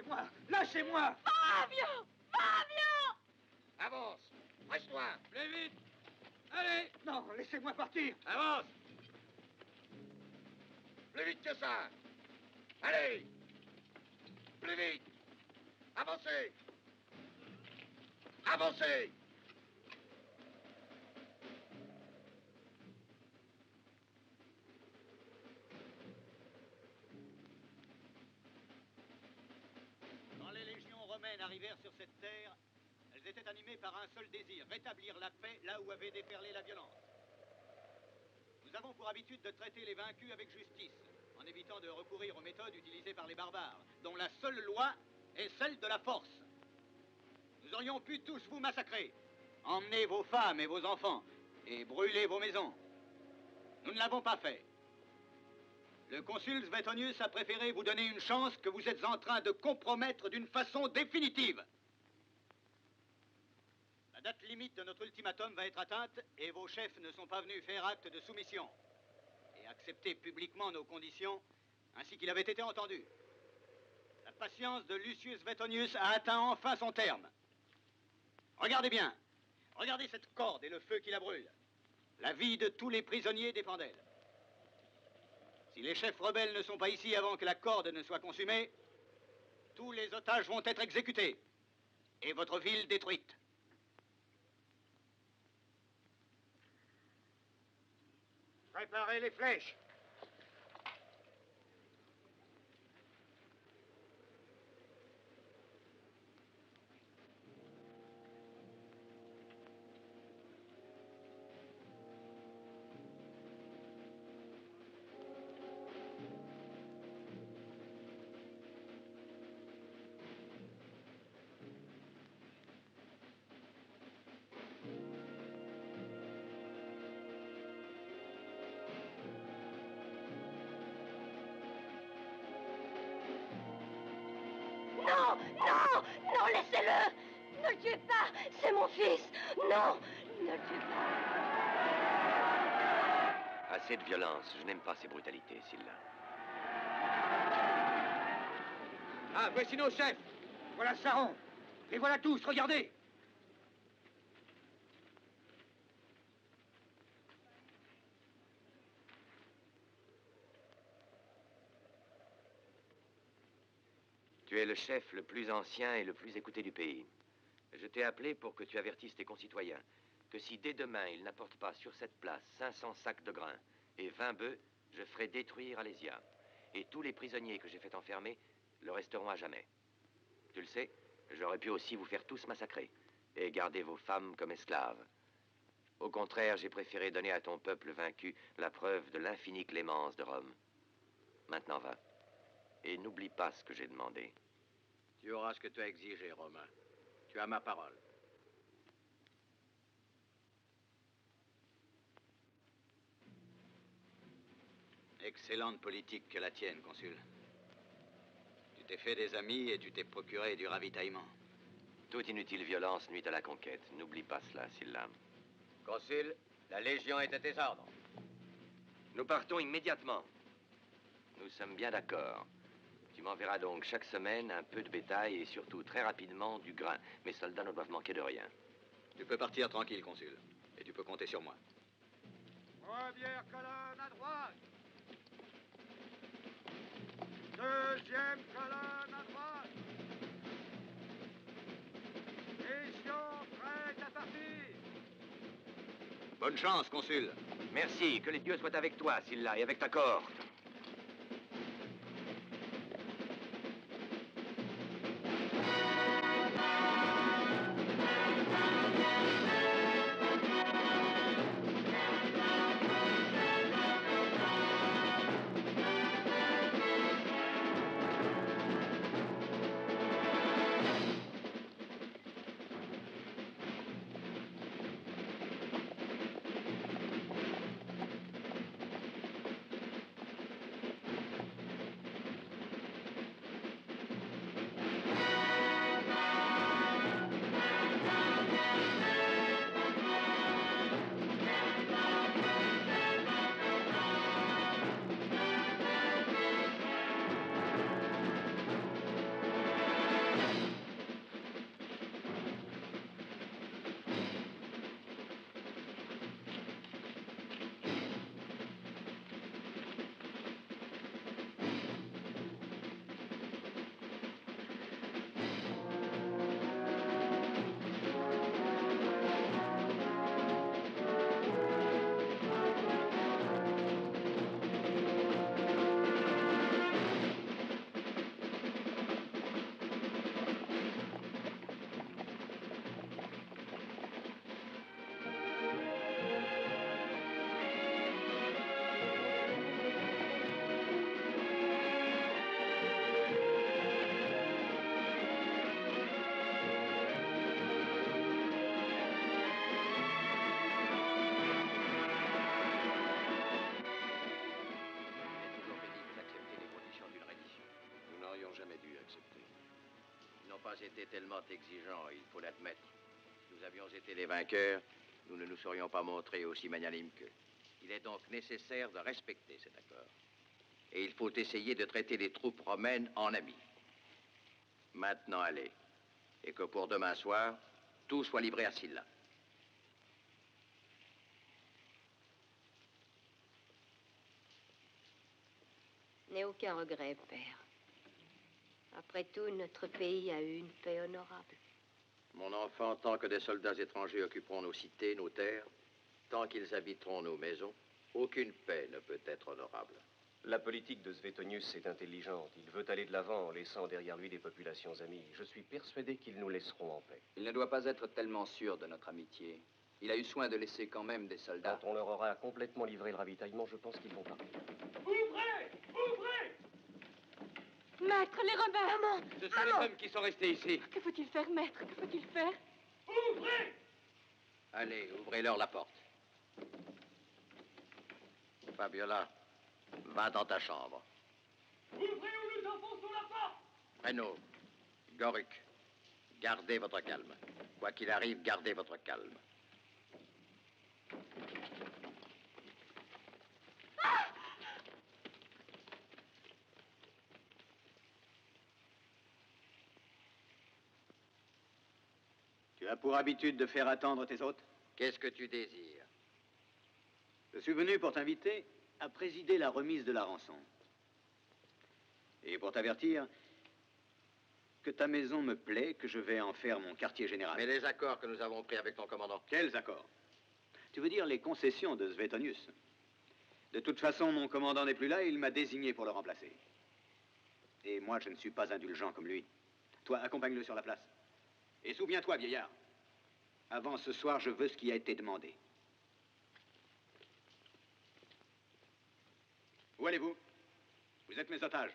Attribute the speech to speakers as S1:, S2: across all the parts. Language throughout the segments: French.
S1: Lâchez-moi! Lâchez-moi!
S2: Fabio! Fabio!
S3: Avance! Presse-toi!
S1: Plus vite! Allez! Non, laissez-moi partir!
S3: Avance! Plus vite que ça! Allez! Plus vite! Avancez! Avancez!
S4: Quand les légions romaines arrivèrent sur cette terre, elles étaient animées par un seul désir, rétablir la paix là où avait déferlé la violence. Nous avons pour habitude de traiter les vaincus avec justice, en évitant de recourir aux méthodes utilisées par les barbares, dont la seule loi est celle de la force. Nous aurions pu tous vous massacrer, emmener vos femmes et vos enfants, et brûler vos maisons. Nous ne l'avons pas fait. Le consul Suetonius a préféré vous donner une chance que vous êtes en train de compromettre d'une façon définitive. La date limite de notre ultimatum va être atteinte et vos chefs ne sont pas venus faire acte de soumission et accepter publiquement nos conditions ainsi qu'il avait été entendu. La patience de Lucius Suetonius a atteint enfin son terme. Regardez bien. Regardez cette corde et le feu qui la brûle. La vie de tous les prisonniers dépend d'elle. Si les chefs rebelles ne sont pas ici avant que la corde ne soit consumée, tous les otages vont être exécutés et votre ville détruite.
S3: Préparez les flèches!
S2: Non! Non! Non, laissez-le! Ne le tuez pas! C'est mon fils! Non! Ne le tuez pas!
S5: Assez de violence. Je n'aime pas ces brutalités, Sylla.
S1: Ah, voici nos chefs! Voilà Saron! Et voilà tous, regardez!
S5: Tu es le chef le plus ancien et le plus écouté du pays. Je t'ai appelé pour que tu avertisses tes concitoyens que si dès demain ils n'apportent pas sur cette place 500 sacs de grains et 20 bœufs, je ferai détruire Alésia. Et tous les prisonniers que j'ai fait enfermer le resteront à jamais. Tu le sais, j'aurais pu aussi vous faire tous massacrer et garder vos femmes comme esclaves. Au contraire, j'ai préféré donner à ton peuple vaincu la preuve de l'infinie clémence de Rome. Maintenant va. Et n'oublie pas ce que j'ai demandé.
S4: Tu auras ce que tu as exigé, Romain. Tu as ma parole. Excellente politique que la tienne, consul. Tu t'es fait des amis et tu t'es procuré du ravitaillement.
S5: Toute inutile violence nuit à la conquête. N'oublie pas cela, Sylla.
S3: Consul, la Légion est à tes ordres.
S5: Nous partons immédiatement. Nous sommes bien d'accord. Tu m'enverras donc chaque semaine un peu de bétail et surtout très rapidement du grain. Mes soldats ne doivent manquer de rien.
S4: Tu peux partir tranquille, consul. Et tu peux compter sur moi.
S3: Première colonne à droite. Deuxième colonne à droite. Légion prête à partir.
S4: Bonne chance, consul.
S5: Merci, que les dieux soient avec toi, Sylla, et avec ta cohorte. Ils n'ont pas été tellement exigeants, il faut l'admettre. Si nous avions été les vainqueurs, nous ne nous serions pas montrés aussi magnanimes qu'eux. Il est donc nécessaire de respecter cet accord. Et il faut essayer de traiter les troupes romaines en amis. Maintenant, allez. Et que pour demain soir, tout soit livré à Sylla.
S2: N'aie aucun regret, père. Après tout, notre pays a eu une paix honorable.
S5: Mon enfant, tant que des soldats étrangers occuperont nos cités, nos terres, tant qu'ils habiteront nos maisons, aucune paix ne peut être honorable.
S6: La politique de Suetonius est intelligente. Il veut aller de l'avant en laissant derrière lui des populations amies. Je suis persuadé qu'ils nous laisseront en paix.
S7: Il ne doit pas être tellement sûr de notre amitié. Il a eu soin de laisser quand même des soldats.
S6: Quand on leur aura complètement livré le ravitaillement, je pense qu'ils vont partir.
S3: Ouvrez! Ouvrez!
S2: Maître, les Romains! Maman!
S1: Ce sont les hommes qui sont restés ici.
S2: Que faut-il faire, maître? Que faut-il faire?
S3: Ouvrez!
S5: Allez, ouvrez-leur la porte. Fabiola, va dans ta chambre.
S3: Ouvrez ou nous enfonçons la porte!
S5: Renaud, Goruc, gardez votre calme. Quoi qu'il arrive, gardez votre calme.
S8: Tu as pour habitude de faire attendre tes hôtes?
S5: Qu'est-ce que tu désires?
S8: Je suis venu pour t'inviter à présider la remise de la rançon. Et pour t'avertir que ta maison me plaît, que je vais en faire mon quartier général.
S5: Mais les accords que nous avons pris avec ton commandant.
S8: Quels accords? Tu veux dire les concessions de Suetonius? De toute façon, mon commandant n'est plus là et il m'a désigné pour le remplacer. Et moi, je ne suis pas indulgent comme lui. Toi, accompagne-le sur la place. Et souviens-toi, vieillard, avant ce soir, je veux ce qui a été demandé. Où allez-vous? Vous êtes mes otages.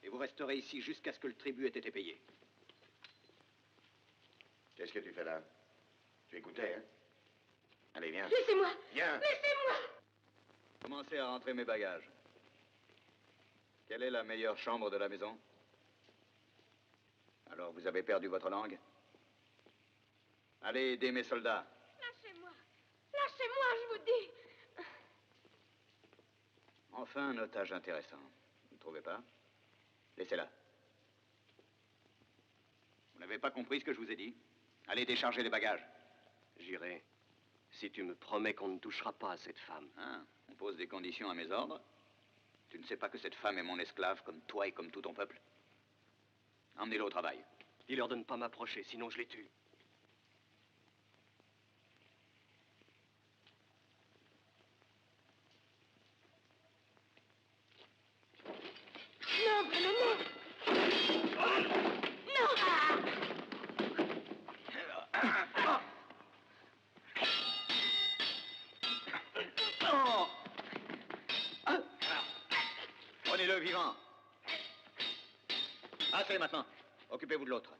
S8: Et vous resterez ici jusqu'à ce que le tribut ait été payé.
S5: Qu'est-ce que tu fais là? Tu écoutais, hein? Allez, viens.
S2: Laissez-moi!
S5: Viens.
S2: Laissez-moi!
S7: Commencez à rentrer mes bagages. Quelle est la meilleure chambre de la maison? Alors, vous avez perdu votre langue? Allez aider mes soldats.
S2: Lâchez-moi! Lâchez-moi, je vous dis!
S7: Enfin, un otage intéressant. Vous ne trouvez pas? Laissez-la.
S8: Vous n'avez pas compris ce que je vous ai dit? Allez décharger les bagages.
S6: J'irai. Si tu me promets qu'on ne touchera pas à cette femme.
S8: Hein? On pose des conditions à mes ordres? Tu ne sais pas que cette femme est mon esclave, comme toi et comme tout ton peuple? Emmenez-le au travail.
S6: Dis-leur de ne pas m'approcher, sinon je les tue.
S2: Non, Bruno, non! Non!
S7: Prenez-le vivant. Assez maintenant. Occupez-vous de l'autre.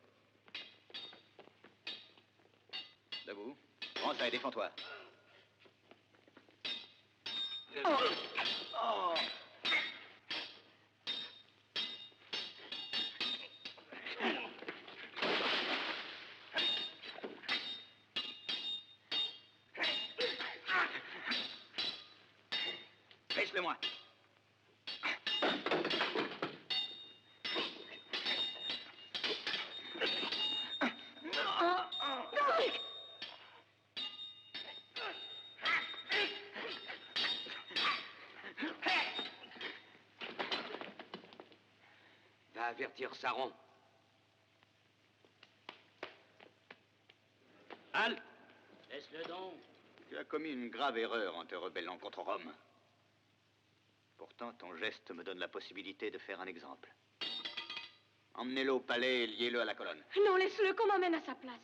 S7: Debout. Prends ça et défends-toi.
S8: Laisse-le-moi.
S5: Va avertir Saron.
S8: Halte!
S7: Laisse-le donc.
S8: Tu as commis une grave erreur en te rebellant contre Rome. Pourtant, ton geste me donne la possibilité de faire un exemple. Emmenez-le au palais et liez-le à la colonne.
S2: Non, laisse-le qu'on m'emmène à sa place.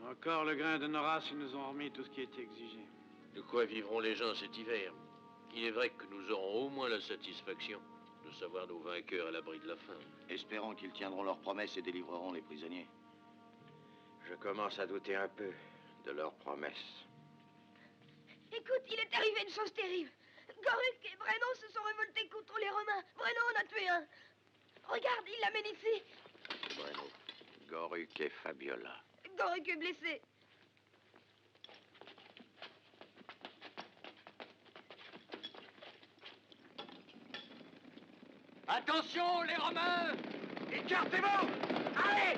S3: Encore le grain de Noras, ils nous ont remis tout ce qui était exigé.
S5: De quoi vivront les gens cet hiver?
S9: Il est vrai que nous aurons au moins la satisfaction de savoir nos vainqueurs à l'abri de la faim.
S10: Espérons qu'ils tiendront leurs promesses et délivreront les prisonniers.
S5: Je commence à douter un peu de leurs promesses.
S2: Écoute, il est arrivé une chose terrible. Goruk et Brennan se sont révoltés contre les Romains. Brennan en a tué un. Regarde, il l'amène ici.
S5: Bueno, Goruk et Fabiola.
S2: Goruk est blessé.
S1: Attention, les Romains! Écartez-vous! Allez!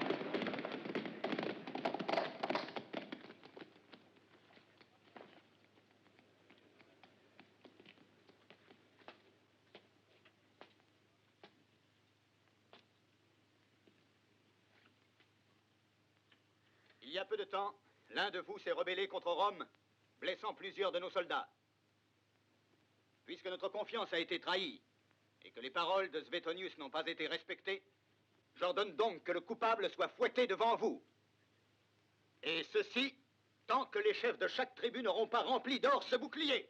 S4: Il y a peu de temps, l'un de vous s'est rebellé contre Rome, blessant plusieurs de nos soldats. Puisque notre confiance a été trahie et que les paroles de Suetonius n'ont pas été respectées, j'ordonne donc que le coupable soit fouetté devant vous. Et ceci, tant que les chefs de chaque tribu n'auront pas rempli d'or ce bouclier.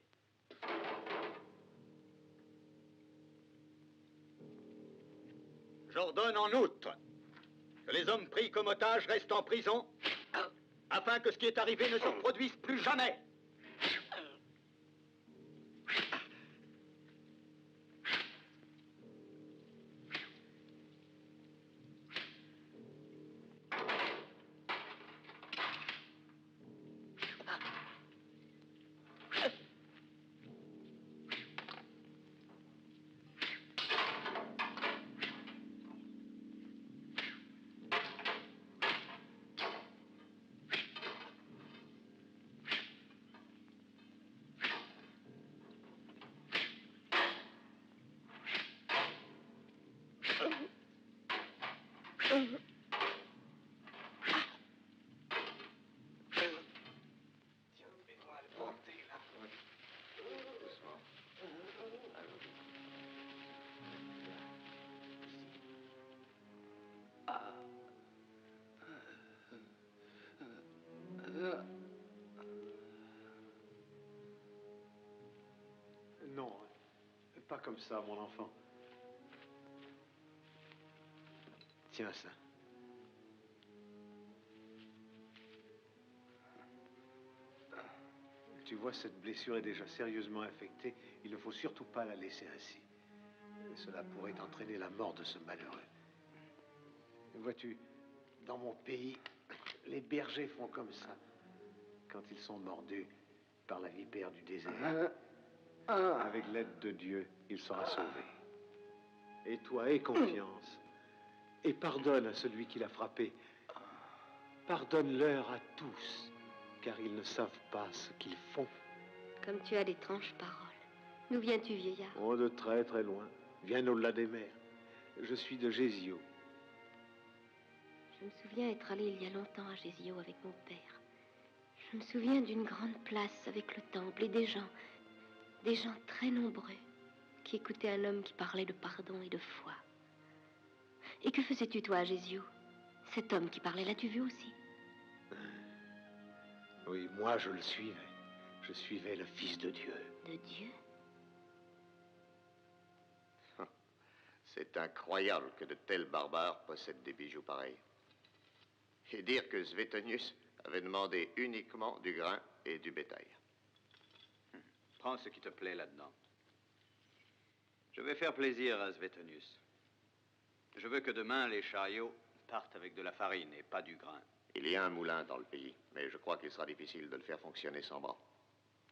S4: J'ordonne en outre que les hommes pris comme otages restent en prison afin que ce qui est arrivé ne se reproduise plus jamais.
S11: Non, pas comme ça, mon enfant. Tiens ça. Tu vois, cette blessure est déjà sérieusement infectée. Il ne faut surtout pas la laisser ainsi. Cela pourrait entraîner la mort de ce malheureux. Vois-tu, dans mon pays, les bergers font comme ça quand ils sont mordus par la vipère du désert. Avec l'aide de Dieu, il sera sauvé. Et toi, aie confiance. Et pardonne à celui qui l'a frappé. Pardonne-leur à tous, car ils ne savent pas ce qu'ils font.
S2: Comme tu as d'étranges paroles. D'où viens-tu, vieillard?
S11: Oh, de très très loin. Bien au-delà des mers. Je suis de Gésio.
S2: Je me souviens être allé il y a longtemps à Gésio avec mon père. Je me souviens d'une grande place avec le temple et des gens très nombreux qui écoutaient un homme qui parlait de pardon et de foi. Et que faisais-tu, toi, à Gésio? Cet homme qui parlait, l'as-tu vu aussi?
S11: Oui, moi, je le suivais. Je suivais le Fils de Dieu.
S2: De Dieu?
S6: C'est incroyable que de tels barbares possèdent des bijoux pareils. Et dire que Suetonius avait demandé uniquement du grain et du bétail.
S8: Prends ce qui te plaît là-dedans. Je vais faire plaisir à Suetonius. Je veux que demain, les chariots partent avec de la farine et pas du grain.
S6: Il y a un moulin dans le pays, mais je crois qu'il sera difficile de le faire fonctionner sans bras.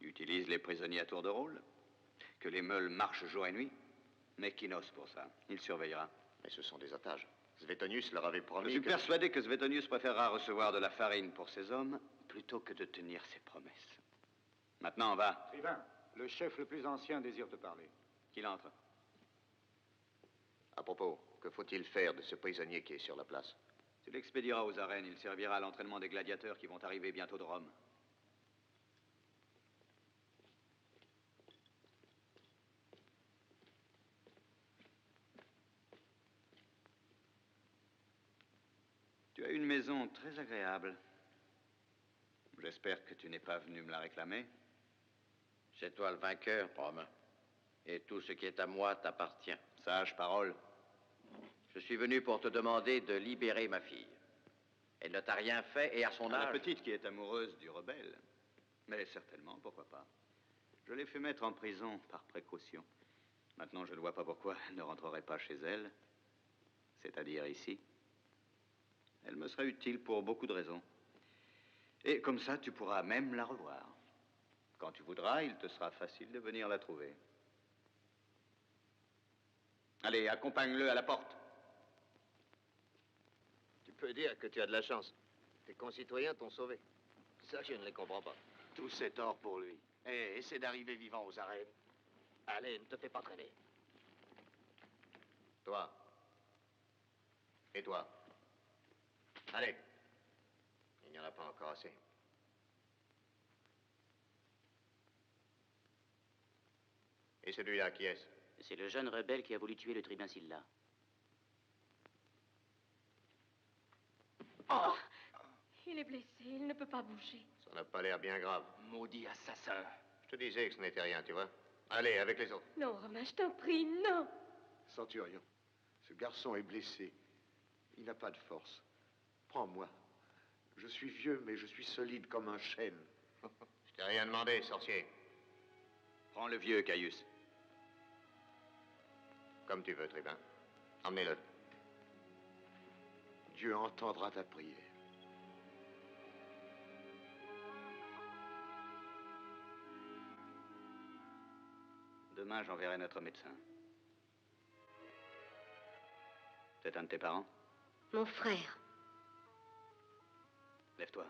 S8: Utilise les prisonniers à tour de rôle. Que les meules marchent jour et nuit. Mais Kinos pour ça. Il surveillera.
S6: Mais ce sont des otages. Suetonius leur avait promis.
S8: Je suis persuadé que Suetonius préférera recevoir de la farine pour ses hommes plutôt que de tenir ses promesses. Maintenant, va.
S12: Tribun, le chef le plus ancien désire te parler.
S8: Qu'il entre.
S6: À propos, que faut-il faire de ce prisonnier qui est sur la place?
S8: Tu l'expédieras aux arènes. Il servira à l'entraînement des gladiateurs qui vont arriver bientôt de Rome. Tu as une maison très agréable. J'espère que tu n'es pas venu me la réclamer.
S5: C'est toi le vainqueur, Romain.
S10: Et tout ce qui est à moi t'appartient.
S8: Sage parole.
S10: Je suis venu pour te demander de libérer ma fille. Elle ne t'a rien fait et à son
S8: La
S10: âge...
S8: petite qui est amoureuse du rebelle. Mais certainement, pourquoi pas. Je l'ai fait mettre en prison par précaution. Maintenant, je ne vois pas pourquoi elle ne rentrerait pas chez elle. C'est-à-dire ici. Elle me serait utile pour beaucoup de raisons. Et comme ça, tu pourras même la revoir. Quand tu voudras, il te sera facile de venir la trouver. Allez, accompagne-le à la porte.
S6: Tu peux dire que tu as de la chance. Tes concitoyens t'ont sauvé. Ça, je ne les comprends pas.
S10: Tout c'est or pour lui. Et essaie d'arriver vivant aux arènes.
S6: Allez, ne te fais pas traîner. Toi. Et toi. Allez. Il n'y en a pas encore assez. Et celui-là, qui est-ce?
S13: C'est le jeune rebelle qui a voulu tuer le tribun Silla.
S2: Oh! Il est blessé, il ne peut pas bouger.
S6: Ça n'a pas l'air bien grave.
S13: Maudit assassin.
S6: Je te disais que ce n'était rien, tu vois. Allez, avec les autres.
S2: Non, Romain, je t'en prie, non.
S11: Centurion, ce garçon est blessé. Il n'a pas de force. Prends-moi. Je suis vieux, mais je suis solide comme un chêne.
S6: Je t'ai rien demandé, sorcier.
S8: Prends le vieux, Caius.
S6: Comme tu veux, tribun. Emmenez-le.
S11: Dieu entendra ta prière.
S8: Demain, j'enverrai notre médecin. C'est un de tes parents?
S2: Mon frère.
S8: Lève-toi.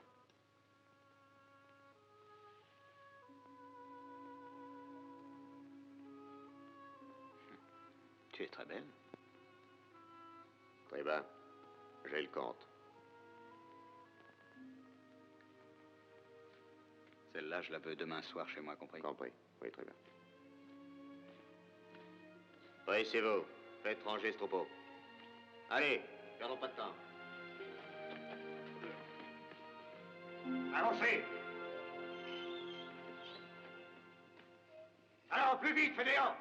S8: Tu es très belle.
S6: Très bien. J'ai le compte.
S8: Celle-là, je la veux demain soir chez moi, compris?
S6: Compris. Oui, très bien. Pressez-vous. Faites ranger ce troupeau. Allez, perdons pas de temps.
S1: Avancez! Alors, plus vite, Fédéant!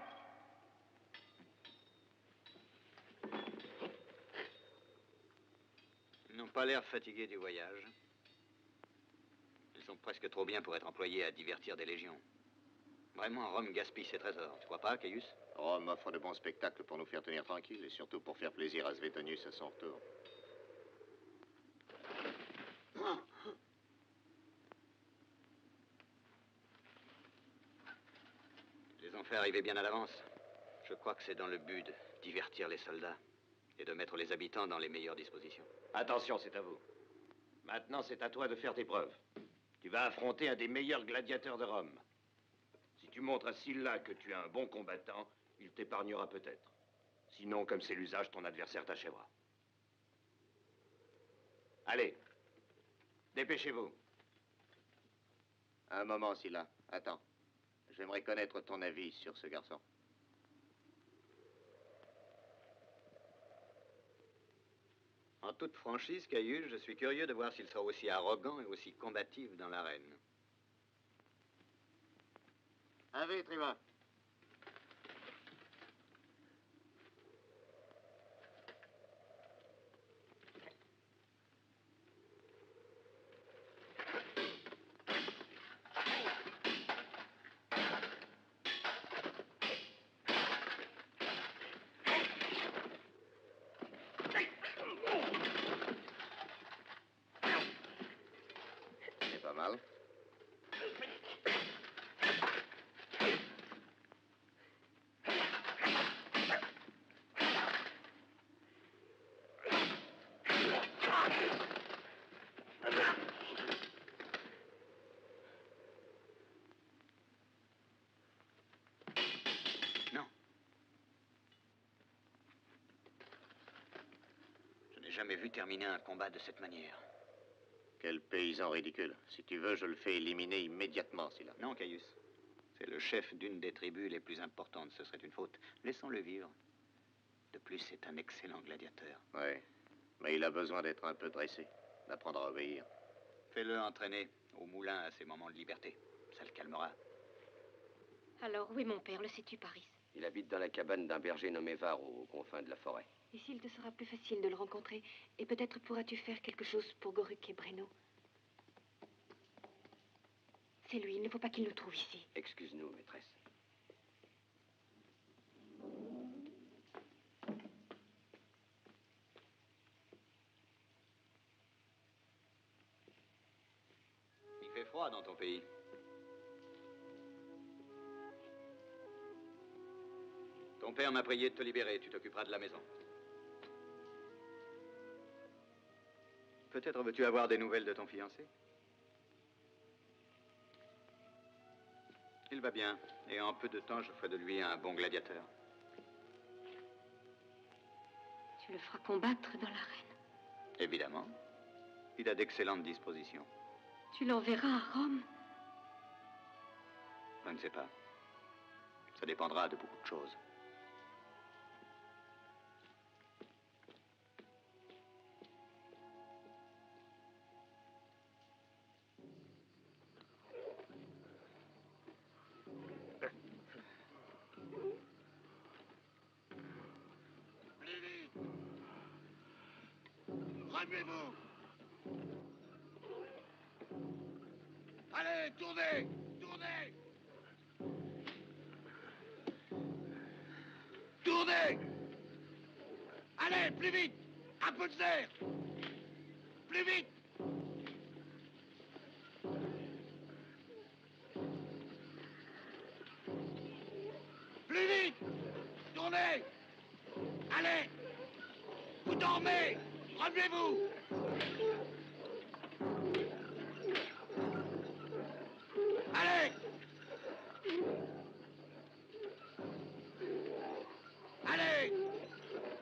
S8: Ils n'ont pas l'air fatigués du voyage. Ils sont presque trop bien pour être employés à divertir des légions. Vraiment, Rome gaspille ses trésors. Tu crois pas, Caius?
S6: Rome offre de bons spectacles pour nous faire tenir tranquilles et surtout pour faire plaisir à Suetonius à son retour.
S8: Les ont fait arriver bien à l'avance. Je crois que c'est dans le but de divertir les soldats et de mettre les habitants dans les meilleures dispositions.
S5: Attention, c'est à vous. Maintenant, c'est à toi de faire tes preuves. Tu vas affronter un des meilleurs gladiateurs de Rome. Si tu montres à Sylla que tu es un bon combattant, il t'épargnera peut-être. Sinon, comme c'est l'usage, ton adversaire t'achèvera. Allez, dépêchez-vous.
S6: Un moment, Sylla. Attends. J'aimerais connaître ton avis sur ce garçon.
S8: En toute franchise, Caius, je suis curieux de voir s'il sera aussi arrogant et aussi combatif dans l'arène.
S6: Avez, tribun. C'est pas mal.
S8: Non. Je n'ai jamais vu terminer un combat de cette manière.
S6: Quel paysan ridicule. Si tu veux, je le fais éliminer immédiatement, Sylla.
S8: Non, Caius. C'est le chef d'une des tribus les plus importantes. Ce serait une faute. Laissons-le vivre. De plus, c'est un excellent gladiateur.
S6: Oui. Mais il a besoin d'être un peu dressé, d'apprendre à obéir.
S8: Fais-le entraîner au moulin à ses moments de liberté. Ça le calmera.
S2: Alors, oui, mon père, le sais-tu, Paris?
S10: Il habite dans la cabane d'un berger nommé Var, aux confins de la forêt.
S2: Et s'il te sera plus facile de le rencontrer, et peut-être pourras-tu faire quelque chose pour Goruk et Breno. C'est lui, il ne faut pas qu'il nous trouve ici.
S10: Excuse-nous, maîtresse.
S8: Il fait froid dans ton pays. Ton père m'a prié de te libérer, tu t'occuperas de la maison. Peut-être veux-tu avoir des nouvelles de ton fiancé? Il va bien, et en peu de temps, je ferai de lui un bon gladiateur.
S2: Tu le feras combattre dans l'arène.
S8: Évidemment. Il a d'excellentes dispositions.
S2: Tu l'enverras à Rome.
S8: Je ne sais pas. Ça dépendra de beaucoup de choses.
S1: Remuez-vous! Allez, tournez! Tournez! Tournez! Allez, plus vite! Un peu de serre! Plus vite! Plus vite! Tournez! Allez! Vous dormez! Remuez-vous! Allez! Allez!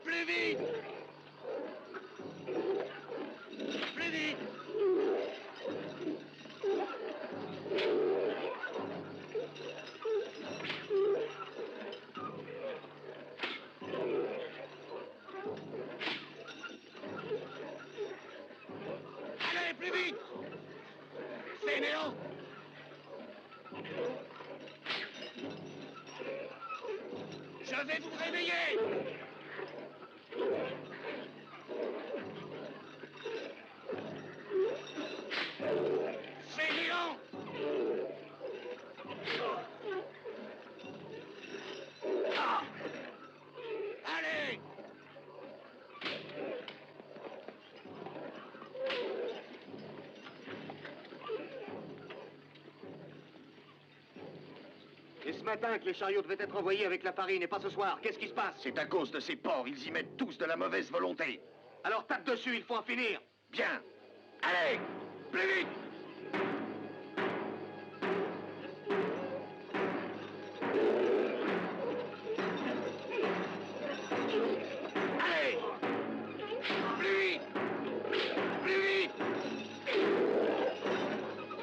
S1: Plus vite! Plus vite! Allez, plus vite! C'est Néo! Je vais vous réveiller! Fainéant! Ah! Allez!
S12: Et ce matin que les chariots devaient être envoyés avec la farine et pas ce soir, qu'est-ce qui se passe?
S1: C'est à cause de ces porcs, ils y mettent tous de la mauvaise volonté.
S12: Alors tape dessus, il faut en finir.
S1: Bien. Allez! Plus vite! Allez! Plus vite! Plus vite!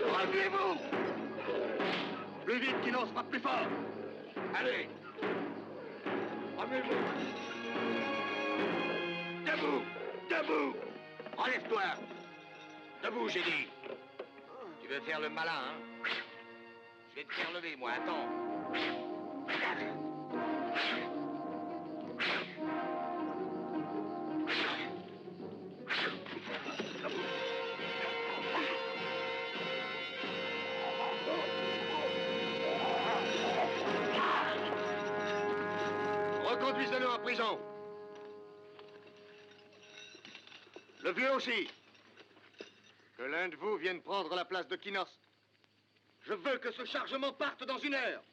S1: Remuez-vous!
S12: Plus vite, Kinos, frappe plus fort.
S1: Allez! Remuez-vous! Debout! Debout! Relève-toi! Debout, j'ai dit! Tu veux faire le malin, hein? Je vais te faire lever, moi, attends!
S12: Reconduisez-le en prison. Le vieux aussi. Que l'un de vous vienne prendre la place de Kinos. Je veux que ce chargement parte dans 1 heure.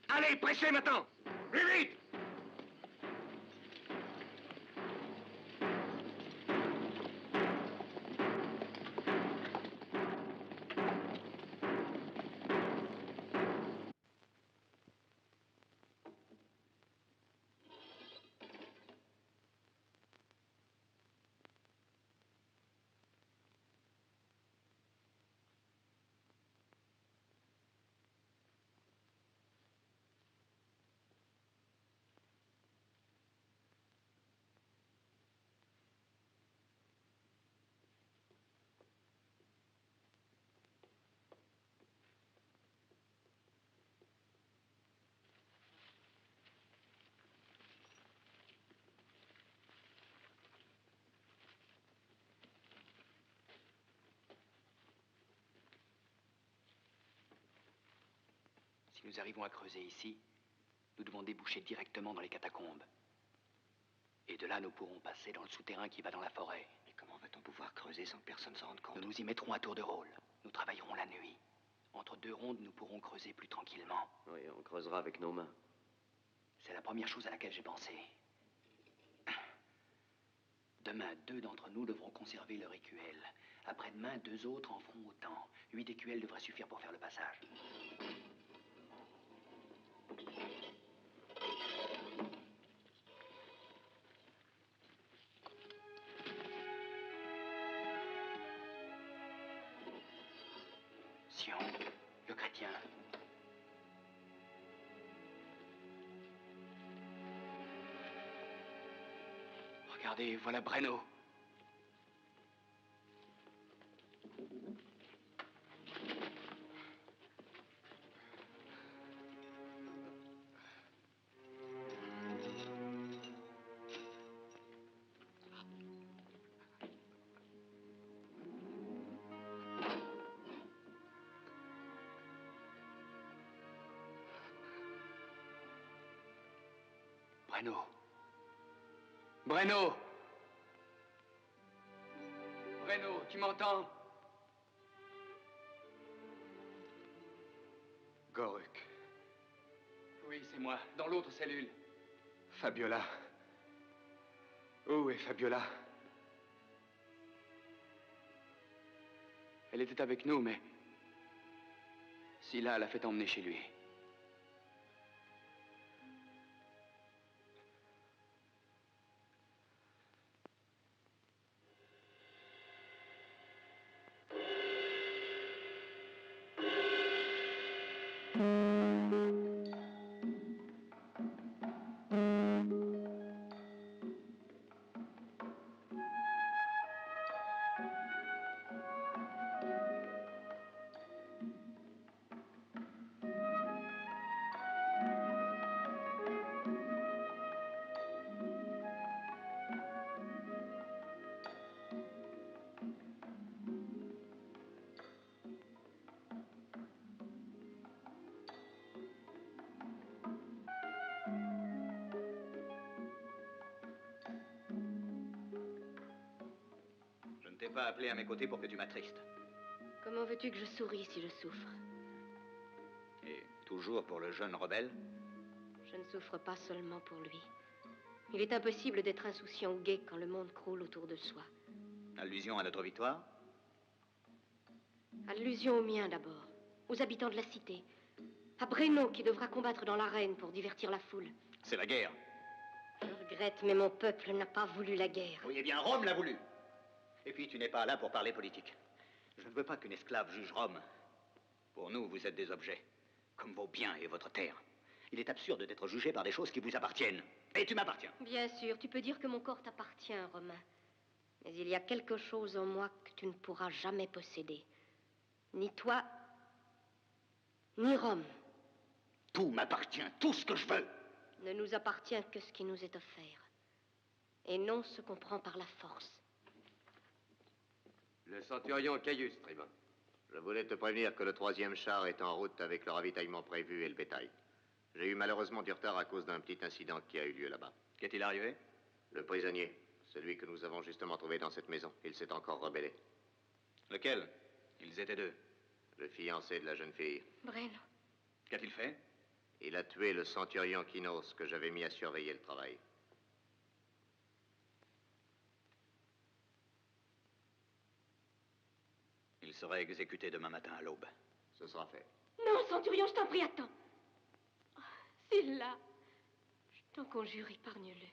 S12: Allez, pressez maintenant. Plus vite!
S14: nous arrivons à creuser ici, nous devons déboucher directement dans les catacombes. Et de là, nous pourrons passer dans le souterrain qui va dans la forêt.
S10: Mais comment va-t-on pouvoir creuser sans que personne s'en rende compte?
S14: Nous nous y mettrons à tour de rôle. Nous travaillerons la nuit. Entre deux rondes, nous pourrons creuser plus tranquillement.
S5: Oui, on creusera avec nos mains.
S14: C'est la première chose à laquelle j'ai pensé. Demain, 2 d'entre nous devront conserver leur écuelle. Après-demain, 2 autres en feront autant. 8 écuelles devraient suffire pour faire le passage. Sion, le chrétien. Regardez, voilà Breno. Breno. Breno! Breno, tu m'entends?
S11: Goruk.
S14: Oui, c'est moi, dans l'autre cellule.
S11: Fabiola. Où est Fabiola?
S14: Elle était avec nous, mais... Scylla l'a fait emmener chez lui.
S8: Je ne t'ai pas appelé à mes côtés pour que tu m'attristes.
S2: Comment veux-tu que je sourie si je souffre?
S8: Et toujours pour le jeune rebelle?
S2: Je ne souffre pas seulement pour lui. Il est impossible d'être insouciant ou gai quand le monde croule autour de soi.
S8: Allusion à notre victoire?
S2: Allusion aux miens d'abord, aux habitants de la cité. À Breno qui devra combattre dans l'arène pour divertir la foule.
S8: C'est la guerre.
S2: Je regrette, mais mon peuple n'a pas voulu la guerre.
S8: Oui, eh bien, Rome l'a voulu. Et puis, tu n'es pas là pour parler politique. Je ne veux pas qu'une esclave juge Rome. Pour nous, vous êtes des objets, comme vos biens et votre terre. Il est absurde d'être jugé par des choses qui vous appartiennent. Et tu m'appartiens.
S2: Bien sûr, tu peux dire que mon corps t'appartient, Romain. Mais il y a quelque chose en moi que tu ne pourras jamais posséder. Ni toi, ni Rome.
S8: Tout m'appartient, tout ce que je veux.
S2: Ne nous appartient que ce qui nous est offert. Et non ce qu'on prend par la force.
S5: Le centurion Caius, tribun.
S6: Je voulais te prévenir que le 3e char est en route avec le ravitaillement prévu et le bétail. J'ai eu malheureusement du retard à cause d'un petit incident qui a eu lieu là-bas.
S8: Qu'est-il arrivé?
S6: Le prisonnier, celui que nous avons justement trouvé dans cette maison, il s'est encore rebellé.
S8: Lequel? Ils étaient 2.
S6: Le fiancé de la jeune fille.
S2: Breno.
S8: Qu'a-t-il fait?
S6: Il a tué le centurion Kinos que j'avais mis à surveiller le travail.
S8: Il sera exécuté demain matin à l'aube.
S6: Ce sera fait.
S2: Non, centurion, je t'en prie, attends. Oh, c'est là. Je t'en conjure, épargne-le.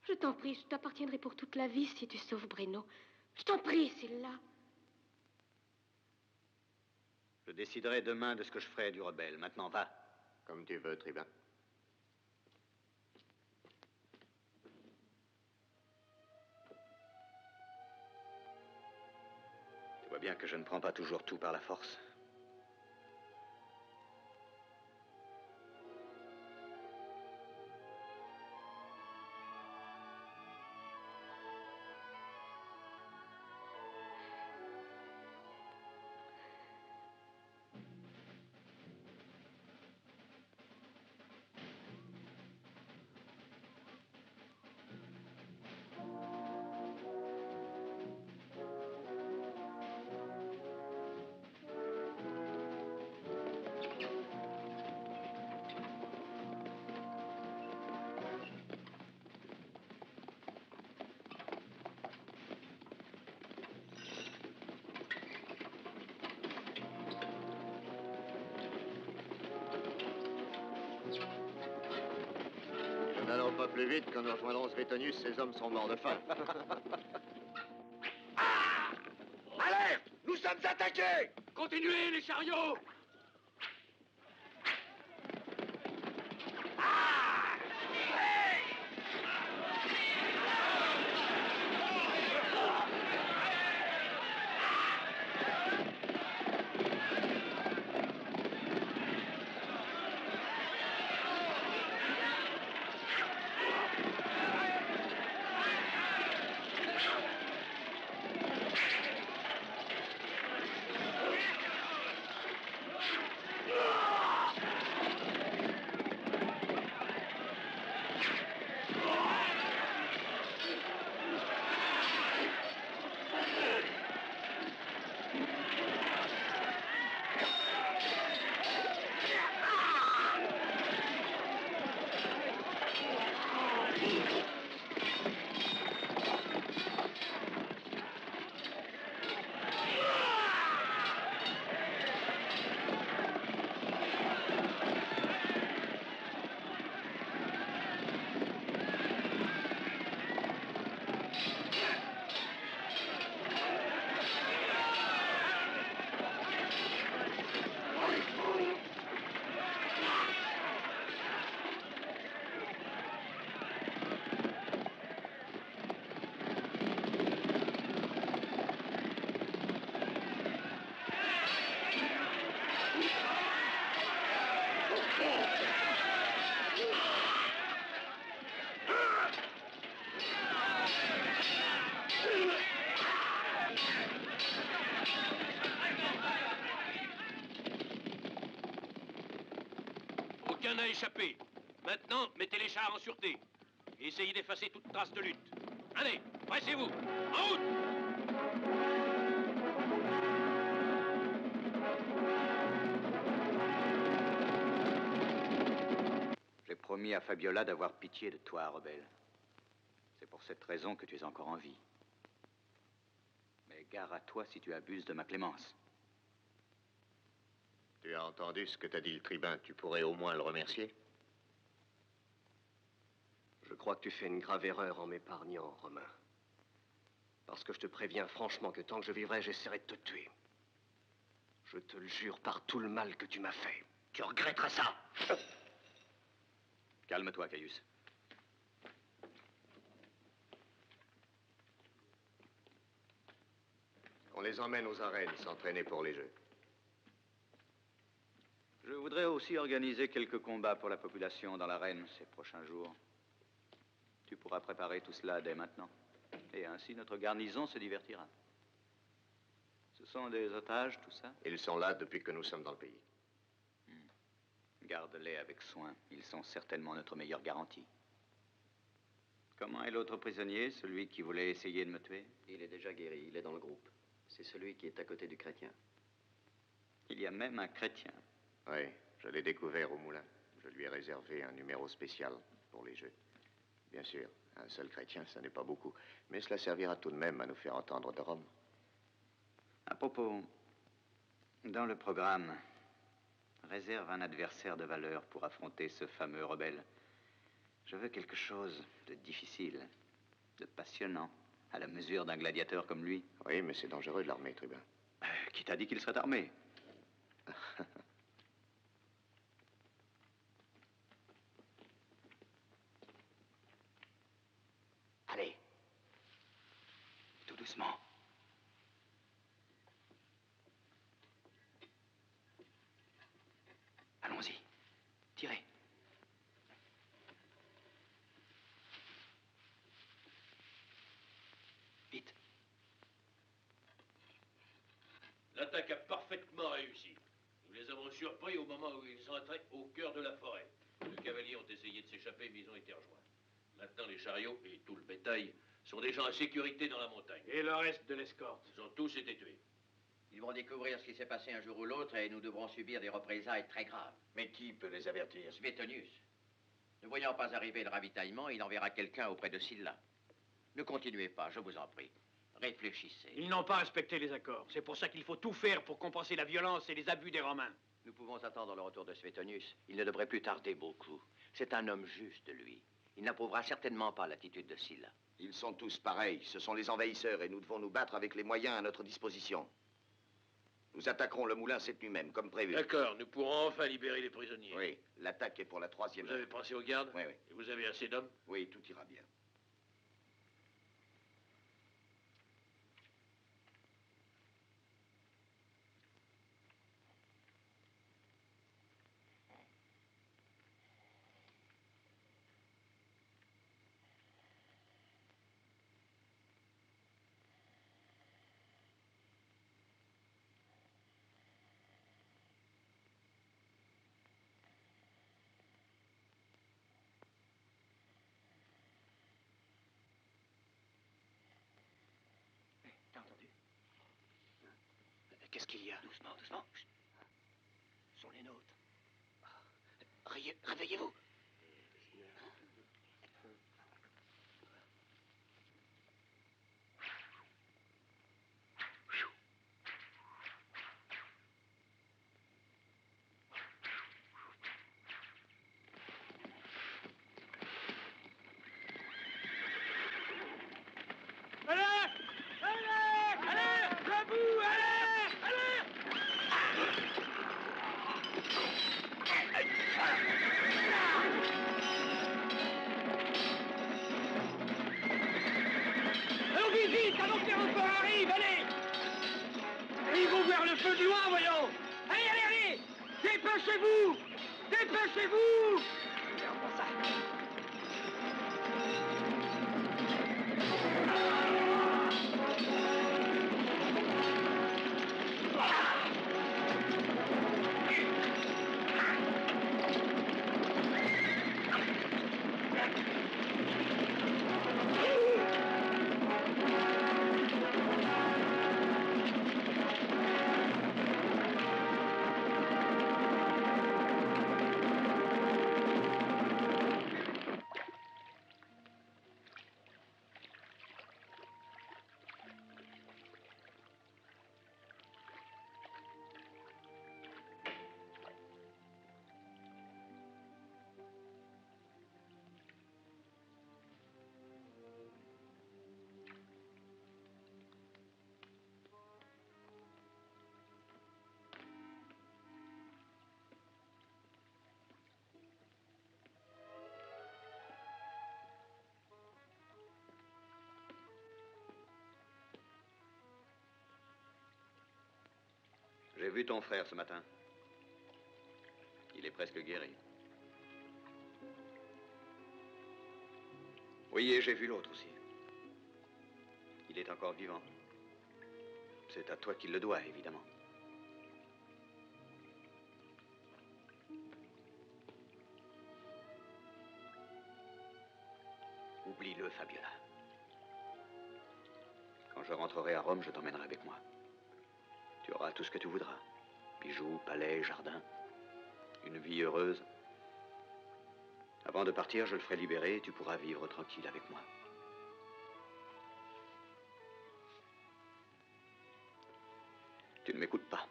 S2: Je t'en prie, je t'appartiendrai pour toute la vie si tu sauves Breno. Je t'en prie, c'est là.
S8: Je déciderai demain de ce que je ferai du rebelle. Maintenant, va.
S6: Comme tu veux, tribun.
S8: Tu vois bien que je ne prends pas toujours tout par la force.
S6: N'allons pas plus vite, quand nous rejoindrons Svetonius, ces hommes seront morts de faim.
S1: Alerte! Nous sommes attaqués!
S3: Continuez, les chariots!
S9: Aucun n'a échappé. Maintenant, mettez les chars en sûreté. Et essayez d'effacer toute trace de lutte. Allez, pressez-vous. En route!
S8: J'ai promis à Fabiola d'avoir pitié de toi, rebelle. C'est pour cette raison que tu es encore en vie. Mais gare à toi si tu abuses de ma clémence.
S6: Tu as entendu ce que t'a dit le tribun. Tu pourrais au moins le remercier.
S15: Je crois que tu fais une grave erreur en m'épargnant, Romain. Parce que je te préviens franchement que tant que je vivrai, j'essaierai de te tuer. Je te le jure par tout le mal que tu m'as fait.
S1: Tu regretteras ça.
S8: Calme-toi, Caius.
S6: On les emmène aux arènes, s'entraîner pour les jeux.
S8: Je voudrais aussi organiser quelques combats pour la population dans l'arène ces prochains jours. Tu pourras préparer tout cela dès maintenant. Et ainsi, notre garnison se divertira. Ce sont des otages, tout ça?
S6: Ils sont là depuis que nous sommes dans le pays.
S8: Garde-les avec soin. Ils sont certainement notre meilleure garantie. Comment est l'autre prisonnier, celui qui voulait essayer de me tuer?
S15: Il est déjà guéri, il est dans le groupe. C'est celui qui est à côté du chrétien.
S8: Il y a même un chrétien.
S6: Oui, je l'ai découvert au moulin. Je lui ai réservé un numéro spécial pour les jeux. Bien sûr, un seul chrétien, ça n'est pas beaucoup. Mais cela servira tout de même à nous faire entendre de Rome.
S8: À propos, dans le programme, réserve un adversaire de valeur pour affronter ce fameux rebelle. Je veux quelque chose de difficile, de passionnant, à la mesure d'un gladiateur comme lui.
S6: Oui, mais c'est dangereux de l'armée, tribun.
S8: Qui t'a dit qu'il serait armé?
S15: Allez.
S14: Tout doucement. Allons-y. Tirez. Vite.
S9: L'attaque a parfaitement réussi. Nous les avons surpris au moment où ils entraient au cœur de la forêt. Les cavaliers ont essayé de s'échapper, mais ils ont été rejoints. Maintenant, les chariots et tout le bétail sont déjà en sécurité dans la montagne.
S11: Et le reste de l'escorte?
S9: Ils ont tous été tués.
S10: Ils vont découvrir ce qui s'est passé un jour ou l'autre et nous devrons subir des représailles très graves.
S1: Mais qui peut les avertir?
S10: Svetonius. Ne voyant pas arriver le ravitaillement, il enverra quelqu'un auprès de Sylla. Ne continuez pas, je vous en prie. Réfléchissez.
S11: Ils n'ont pas respecté les accords. C'est pour ça qu'il faut tout faire pour compenser la violence et les abus des Romains.
S10: Nous pouvons attendre le retour de Svetonius. Il ne devrait plus tarder beaucoup. C'est un homme juste, lui. Il n'approuvera certainement pas l'attitude de Sylla.
S6: Ils sont tous pareils. Ce sont les envahisseurs et nous devons nous battre avec les moyens à notre disposition. Nous attaquerons le moulin cette nuit même, comme prévu.
S9: D'accord, nous pourrons enfin libérer les prisonniers.
S6: Oui, l'attaque est pour la 3e
S9: Vous avez pensé aux gardes?
S6: Oui, oui.
S9: Et vous avez assez d'hommes?
S6: Oui, tout ira bien.
S15: T'as entendu? Qu'est-ce qu'il y a? Doucement, doucement. Chut. Ce sont les nôtres. Réveillez-vous.
S3: Alors vite, vite, avant que les renforts arrivent, allez! Ils vont voir le feu de loin, voyons! Allez, allez, allez! Dépêchez-vous! Dépêchez-vous!
S8: J'ai vu ton frère ce matin. Il est presque guéri. Oui, et j'ai vu l'autre aussi. Il est encore vivant. C'est à toi qu'il le doit, évidemment.
S15: Oublie-le, Fabiola.
S8: Quand je rentrerai à Rome, je t'emmènerai avec moi. Tu auras tout ce que tu voudras. Bijoux, palais, jardin. Une vie heureuse. Avant de partir, je le ferai libérer et tu pourras vivre tranquille avec moi. Tu ne m'écoutes pas.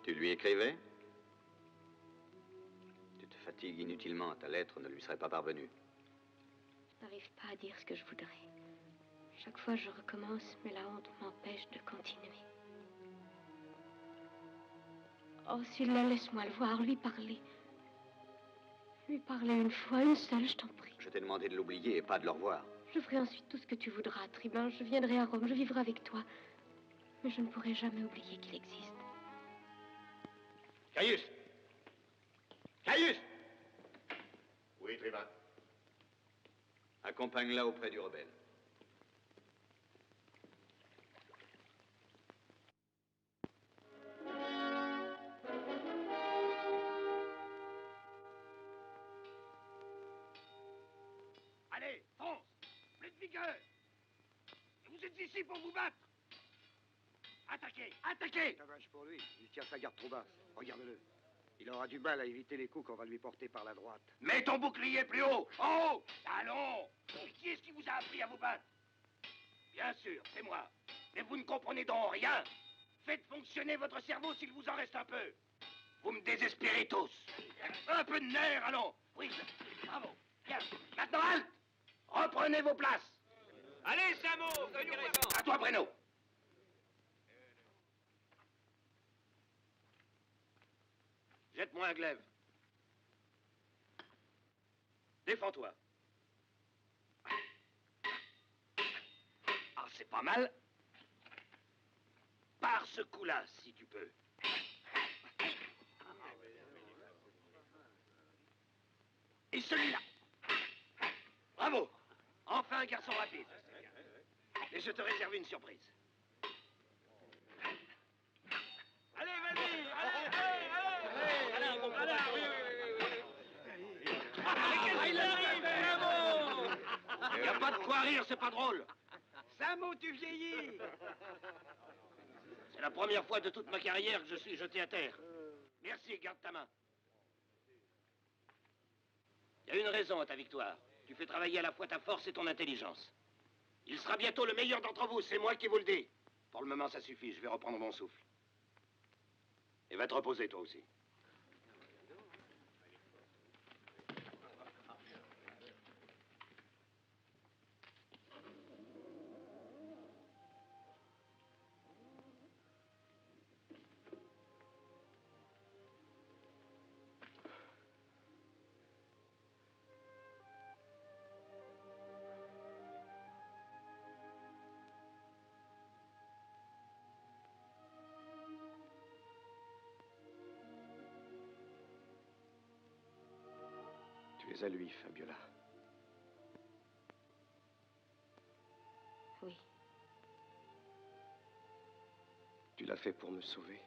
S8: Tu lui écrivais? Tu te fatigues inutilement. Ta lettre ne lui serait pas parvenue.
S2: Je n'arrive pas à dire ce que je voudrais. Chaque fois, je recommence, mais la honte m'empêche de continuer. Oh, Sylla, laisse-moi le voir, lui parler. Lui parler une fois, une seule, je t'en prie.
S8: Je t'ai demandé de l'oublier et pas de le revoir.
S2: Je ferai ensuite tout ce que tu voudras, Tribun. Je viendrai à Rome, je vivrai avec toi. Mais je ne pourrai jamais oublier qu'il existe.
S12: Caius! Caius!
S6: Oui, Tribun.
S8: Accompagne-la auprès du rebelle.
S3: Allez, fonce! Plus de vigueur! Vous êtes ici pour vous battre! Attaquez! Attaquez!
S11: Dommage pour lui, il tient sa garde trop basse. Regarde-le. Il aura du mal à éviter les coups qu'on va lui porter par la droite.
S3: Mets ton bouclier plus haut! En haut! Allons! Qui est-ce qui vous a appris à vous battre? Bien sûr, c'est moi.
S1: Mais vous ne comprenez donc rien. Faites fonctionner votre cerveau s'il vous en reste un peu. Vous me désespérez tous. Un peu de nerf, allons. Oui, bravo. Bien. Maintenant, halte. Reprenez vos places.
S3: Allez, Samo,
S1: À toi, Breno. Jette-moi un glaive. Défends-toi. Ah, c'est pas mal. Par ce coup-là, si tu peux. Et celui-là. Bravo. Enfin un garçon rapide. Et je te réserve une surprise.
S3: Allez, vas-y, allez,
S1: Il n'y a pas de quoi rire, c'est pas drôle.
S3: Samo, tu vieillis.
S1: C'est la première fois de toute ma carrière que je suis jeté à terre. Merci, garde ta main. Il y a une raison à ta victoire. Tu fais travailler à la fois ta force et ton intelligence. Il sera bientôt le meilleur d'entre vous, c'est moi qui vous le dis. Pour le moment, ça suffit, je vais reprendre mon souffle. Et va te reposer, toi aussi.
S15: Tu es à lui, Fabiola.
S2: Oui.
S15: Tu l'as fait pour me sauver.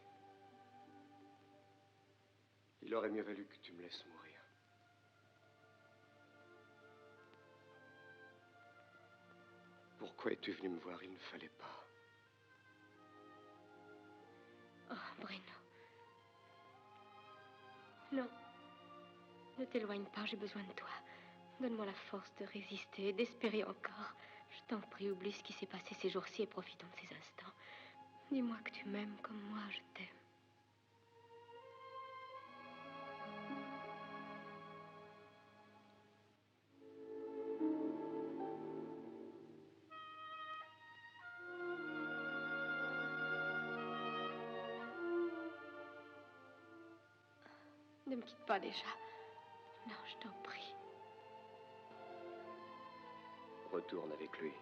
S15: Il aurait mieux valu que tu me laisses mourir. Pourquoi es-tu venu me voir? Il ne fallait pas.
S2: Oh, Breno. Non. Ne t'éloigne pas, j'ai besoin de toi. Donne-moi la force de résister, d'espérer encore. Je t'en prie, oublie ce qui s'est passé ces jours-ci et profitons de ces instants. Dis-moi que tu m'aimes comme moi, je t'aime. Ne me quitte pas déjà. Non, je t'en prie.
S15: Retourne avec lui.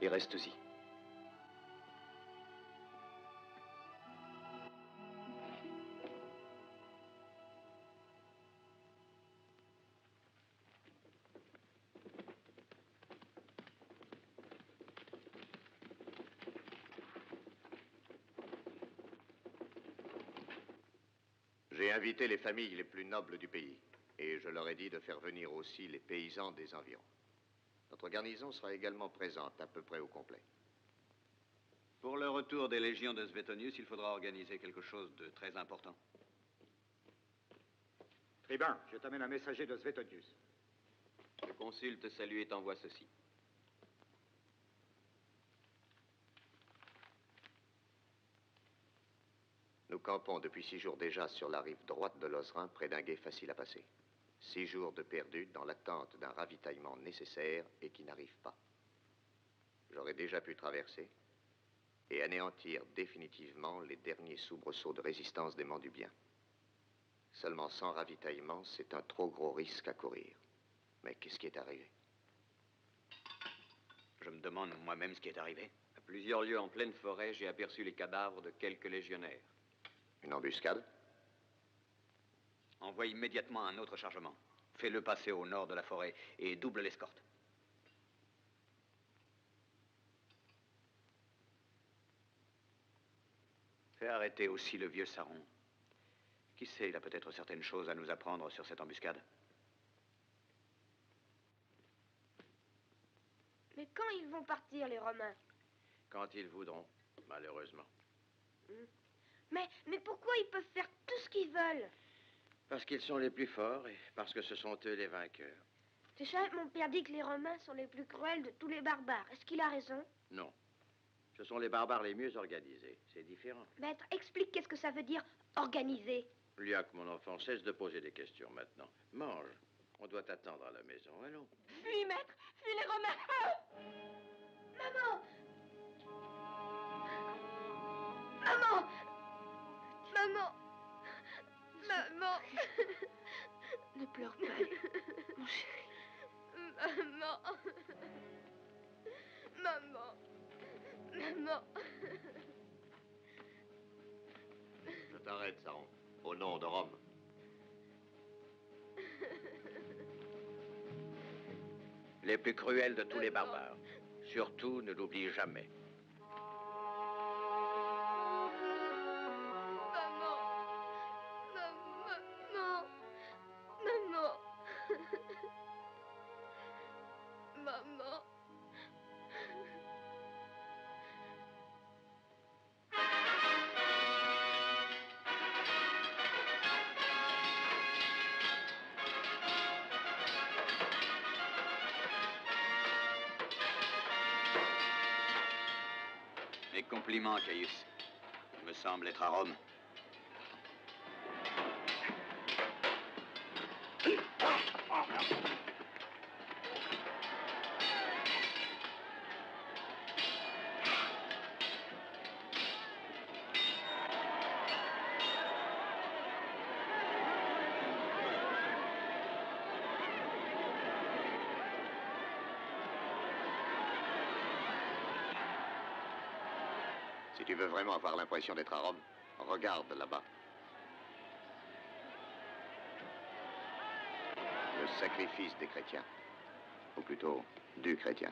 S15: Et reste-y.
S6: J'ai invité les familles les plus nobles du pays. Et je leur ai dit de faire venir aussi les paysans des environs. Notre garnison sera également présente, à peu près au complet.
S8: Pour le retour des légions de Suetonius, il faudra organiser quelque chose de très important.
S7: Tribun, je t'amène un messager de Suetonius.
S5: Le consul te salue et t'envoie ceci.
S6: Nous campons depuis 6 jours déjà sur la rive droite de l'Ozrin, près d'un gué facile à passer. 6 jours de perdu dans l'attente d'un ravitaillement nécessaire et qui n'arrive pas. J'aurais déjà pu traverser et anéantir définitivement les derniers soubresauts de résistance des Mandubiens. Seulement sans ravitaillement, c'est un trop gros risque à courir. Mais qu'est-ce qui est arrivé?
S8: Je me demande moi-même ce qui est arrivé.
S5: À plusieurs lieues en pleine forêt, j'ai aperçu les cadavres de quelques légionnaires.
S6: Une embuscade?
S8: Envoie immédiatement un autre chargement. Fais-le passer au nord de la forêt et double l'escorte. Fais arrêter aussi le vieux Saron. Qui sait, il a peut-être certaines choses à nous apprendre sur cette embuscade.
S16: Mais quand ils vont partir, les Romains?
S5: Quand ils voudront, malheureusement.
S16: Mais pourquoi ils peuvent faire tout ce qu'ils veulent?
S5: Parce qu'ils sont les plus forts et parce que ce sont eux les vainqueurs.
S16: Tu sais, mon père dit que les Romains sont les plus cruels de tous les barbares. Est-ce qu'il a raison?
S5: Non.
S10: Ce sont les barbares les mieux organisés. C'est différent.
S16: Maître, explique qu'est-ce que ça veut dire organiser.
S10: Liac, mon enfant, cesse de poser des questions maintenant. Mange. On doit t'attendre à la maison. Allons.
S16: Fuis, maître. Fuis les Romains. Maman. Maman. Maman. Maman.
S2: Ne pleure pas, mon chéri.
S16: Maman. Maman. Maman.
S6: Je t'arrête, Saron. Au nom de Rome.
S10: Les plus cruels de tous les barbares. Surtout, ne l'oublie jamais.
S16: Maman.
S8: Mes compliments, Caius. Il me semble être à Rome.
S6: Si tu veux vraiment avoir l'impression d'être à Rome, regarde là-bas. Le sacrifice des chrétiens. Ou plutôt, du chrétien.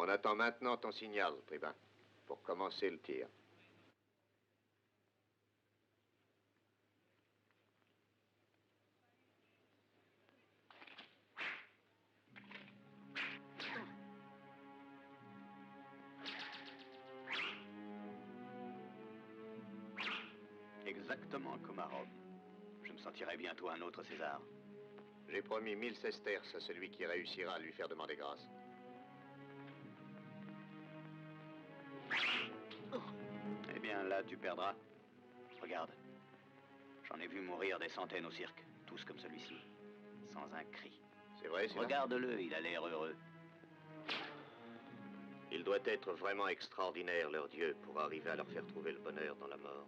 S6: On attend maintenant ton signal, tribun, pour commencer le tir.
S8: Exactement comme à Rome. Je me sentirai bientôt un autre César.
S6: J'ai promis 1000 sesterces à celui qui réussira à lui faire demander grâce.
S8: Eh bien, là, tu perdras. Regarde. J'en ai vu mourir des centaines au cirque. Tous comme celui-ci. Sans un cri.
S6: C'est vrai, c'est
S8: Regarde-le, il a l'air heureux.
S6: Il doit être vraiment extraordinaire, leur Dieu, pour arriver à leur faire trouver le bonheur dans la mort.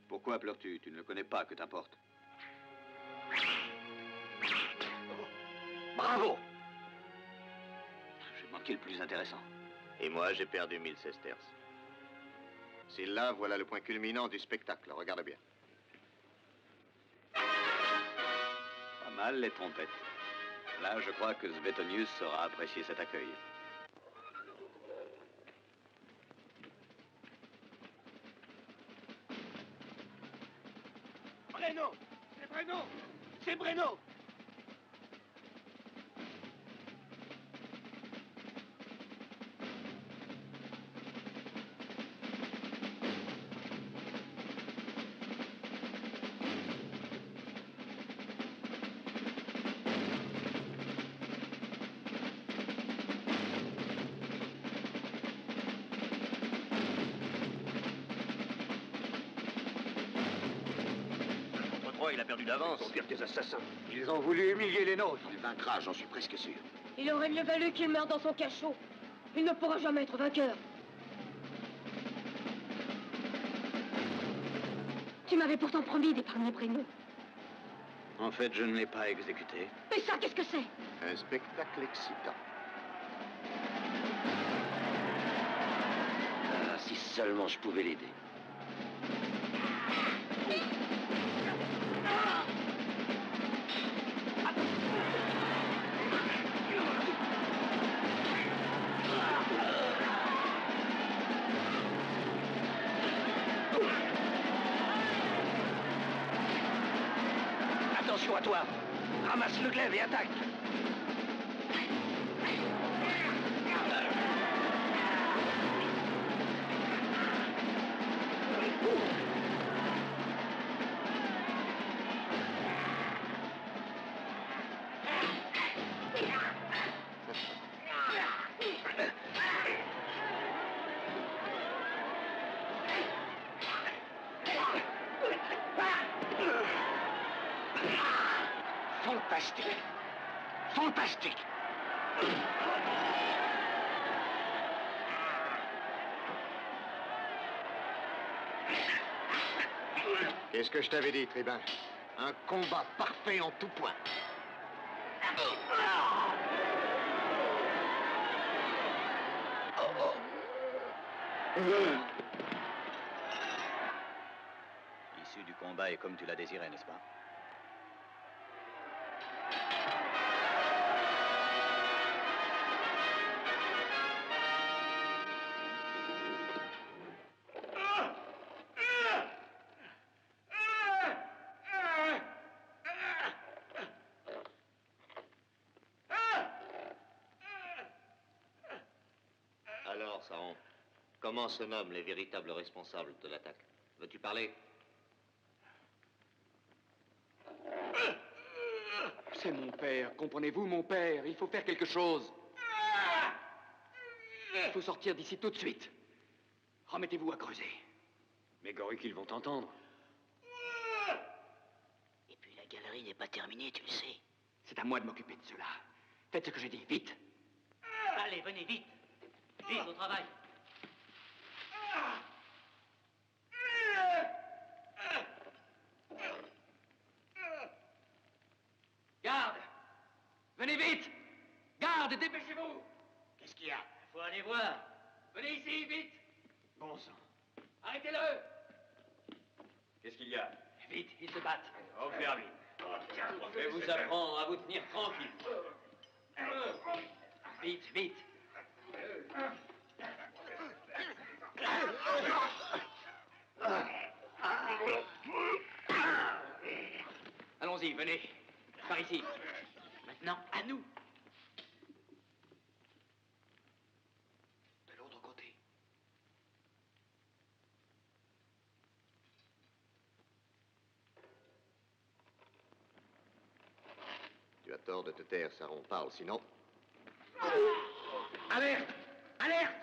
S8: Pourquoi pleures-tu? Tu ne le connais pas, que t'importe?
S6: Bravo!
S8: J'ai manqué le plus intéressant.
S6: Et moi, j'ai perdu 1000 sesterces. C'est là, voilà le point culminant du spectacle. Regarde bien.
S8: Pas mal, les trompettes. Là, je crois que Suetonius saura apprécier cet accueil.
S3: Breno! C'est Breno! C'est Breno!
S12: Il a perdu d'avance.
S11: Pire des assassins. Ils ont voulu humilier les nôtres.
S12: Il vaincra, j'en suis presque sûr.
S16: Il aurait mieux valu qu'il meure dans son cachot. Il ne pourra jamais être vainqueur. Tu m'avais pourtant promis d'épargner Breno.
S8: En fait, je ne l'ai pas exécuté.
S16: Mais ça, qu'est-ce que c'est?
S6: Un spectacle excitant.
S1: Ah, si seulement je pouvais l'aider. Attention à toi! Ramasse le glaive et attaque! Fantastique! Fantastique!
S6: Qu'est-ce que je t'avais dit, tribun? Un combat parfait en tout point.
S4: L'issue du combat est comme tu l'as désiré, n'est-ce pas?
S6: Alors, Saron, comment se nomment les véritables responsables de l'attaque? Veux-tu parler?
S14: C'est mon père, comprenez-vous, mon père? Il faut faire quelque chose. Il faut sortir d'ici tout de suite. Remettez-vous à creuser.
S11: Mais Goruk, ils vont t'entendre.
S13: Et puis la galerie n'est pas terminée, tu le sais.
S14: C'est à moi de m'occuper de cela. Faites ce que j'ai dit, vite.
S13: Allez, venez, vite. Vite, au travail.
S14: Garde! Venez vite! Garde, dépêchez-vous!
S13: Qu'est-ce qu'il y a? Faut aller voir.
S14: Venez ici, vite!
S11: Bon sang.
S14: Arrêtez-le!
S8: Qu'est-ce qu'il y a?
S14: Vite, ils se battent.
S8: Au faire vite.
S9: Je vais vous apprendre à vous tenir tranquille.
S14: Vite, vite! Allons-y, venez. Par ici. Maintenant, à nous. De l'autre côté.
S6: Tu as tort de te taire, Saron. Parle, sinon...
S3: Alerte! Alerte!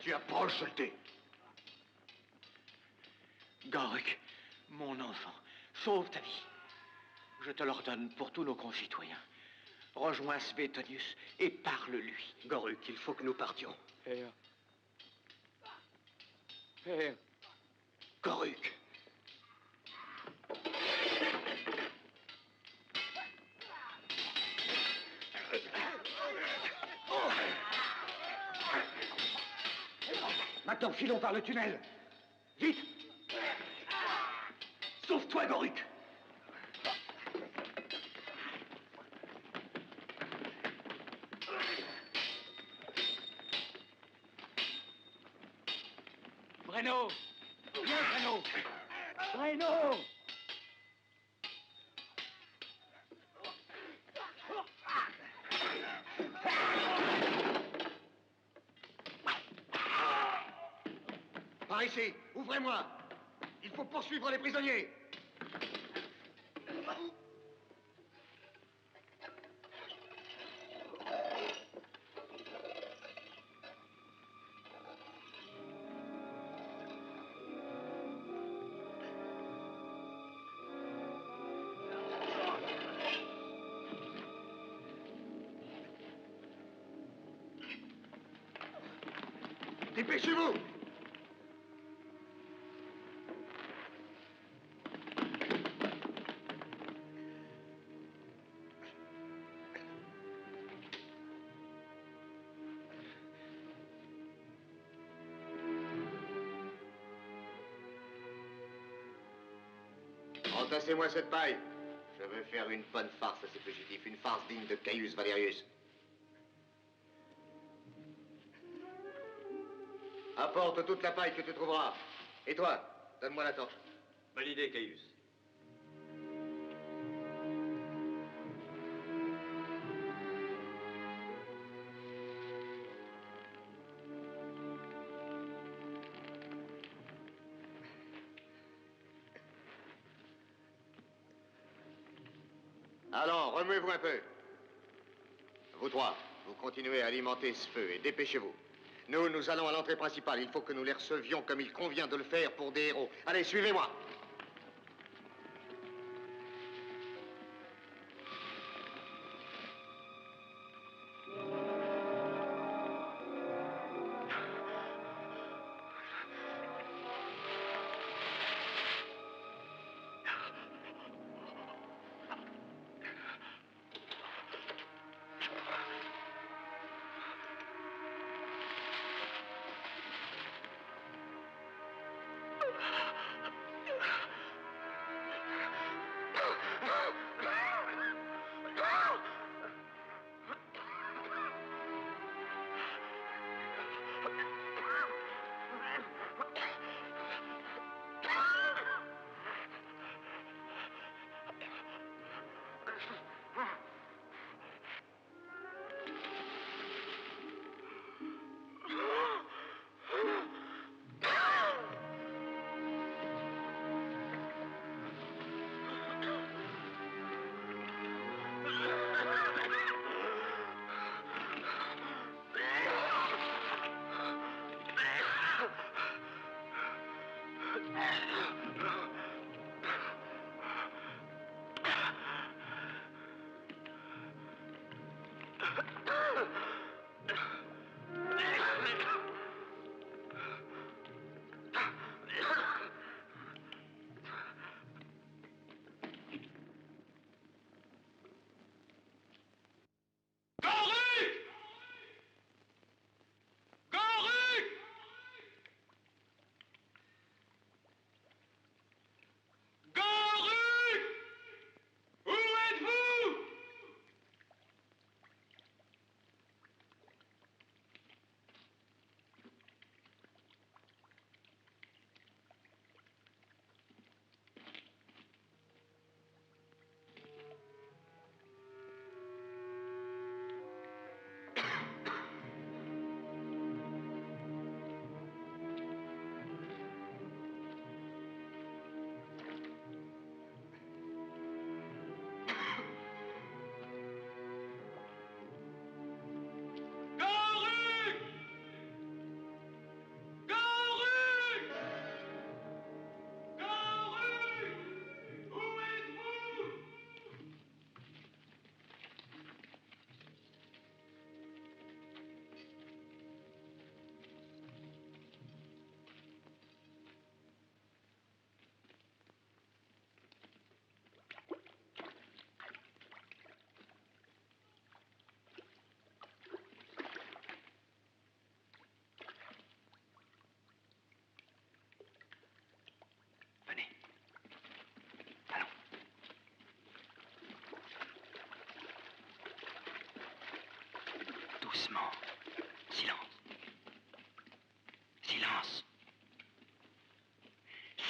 S6: Tu approches, saleté.
S14: Goruk, mon enfant, sauve ta vie. Je te l'ordonne pour tous nos concitoyens. Rejoins Suetonius et parle-lui.
S11: Goruk, il faut que nous partions.
S14: Père. Père.
S11: Goruk.
S3: Maintenant, filons par le tunnel. Vite!
S14: Sauve-toi, Goruk!
S3: Breno! Viens, Breno! Breno!
S12: Par ici, ouvrez-moi. Il faut poursuivre les prisonniers. Dépêchez-vous! Entassez-moi cette paille. Je veux faire une bonne farce à ces fugitifs, une farce digne de Caius Valerius. Apporte toute la paille que tu trouveras. Et toi, donne-moi la torche.
S7: Bonne idée, Caius.
S12: Allons, remuez-vous un peu. Vous trois, vous continuez à alimenter ce feu et dépêchez-vous. Nous allons à l'entrée principale. Il faut que nous les recevions comme il convient de le faire pour des héros. Allez, suivez-moi.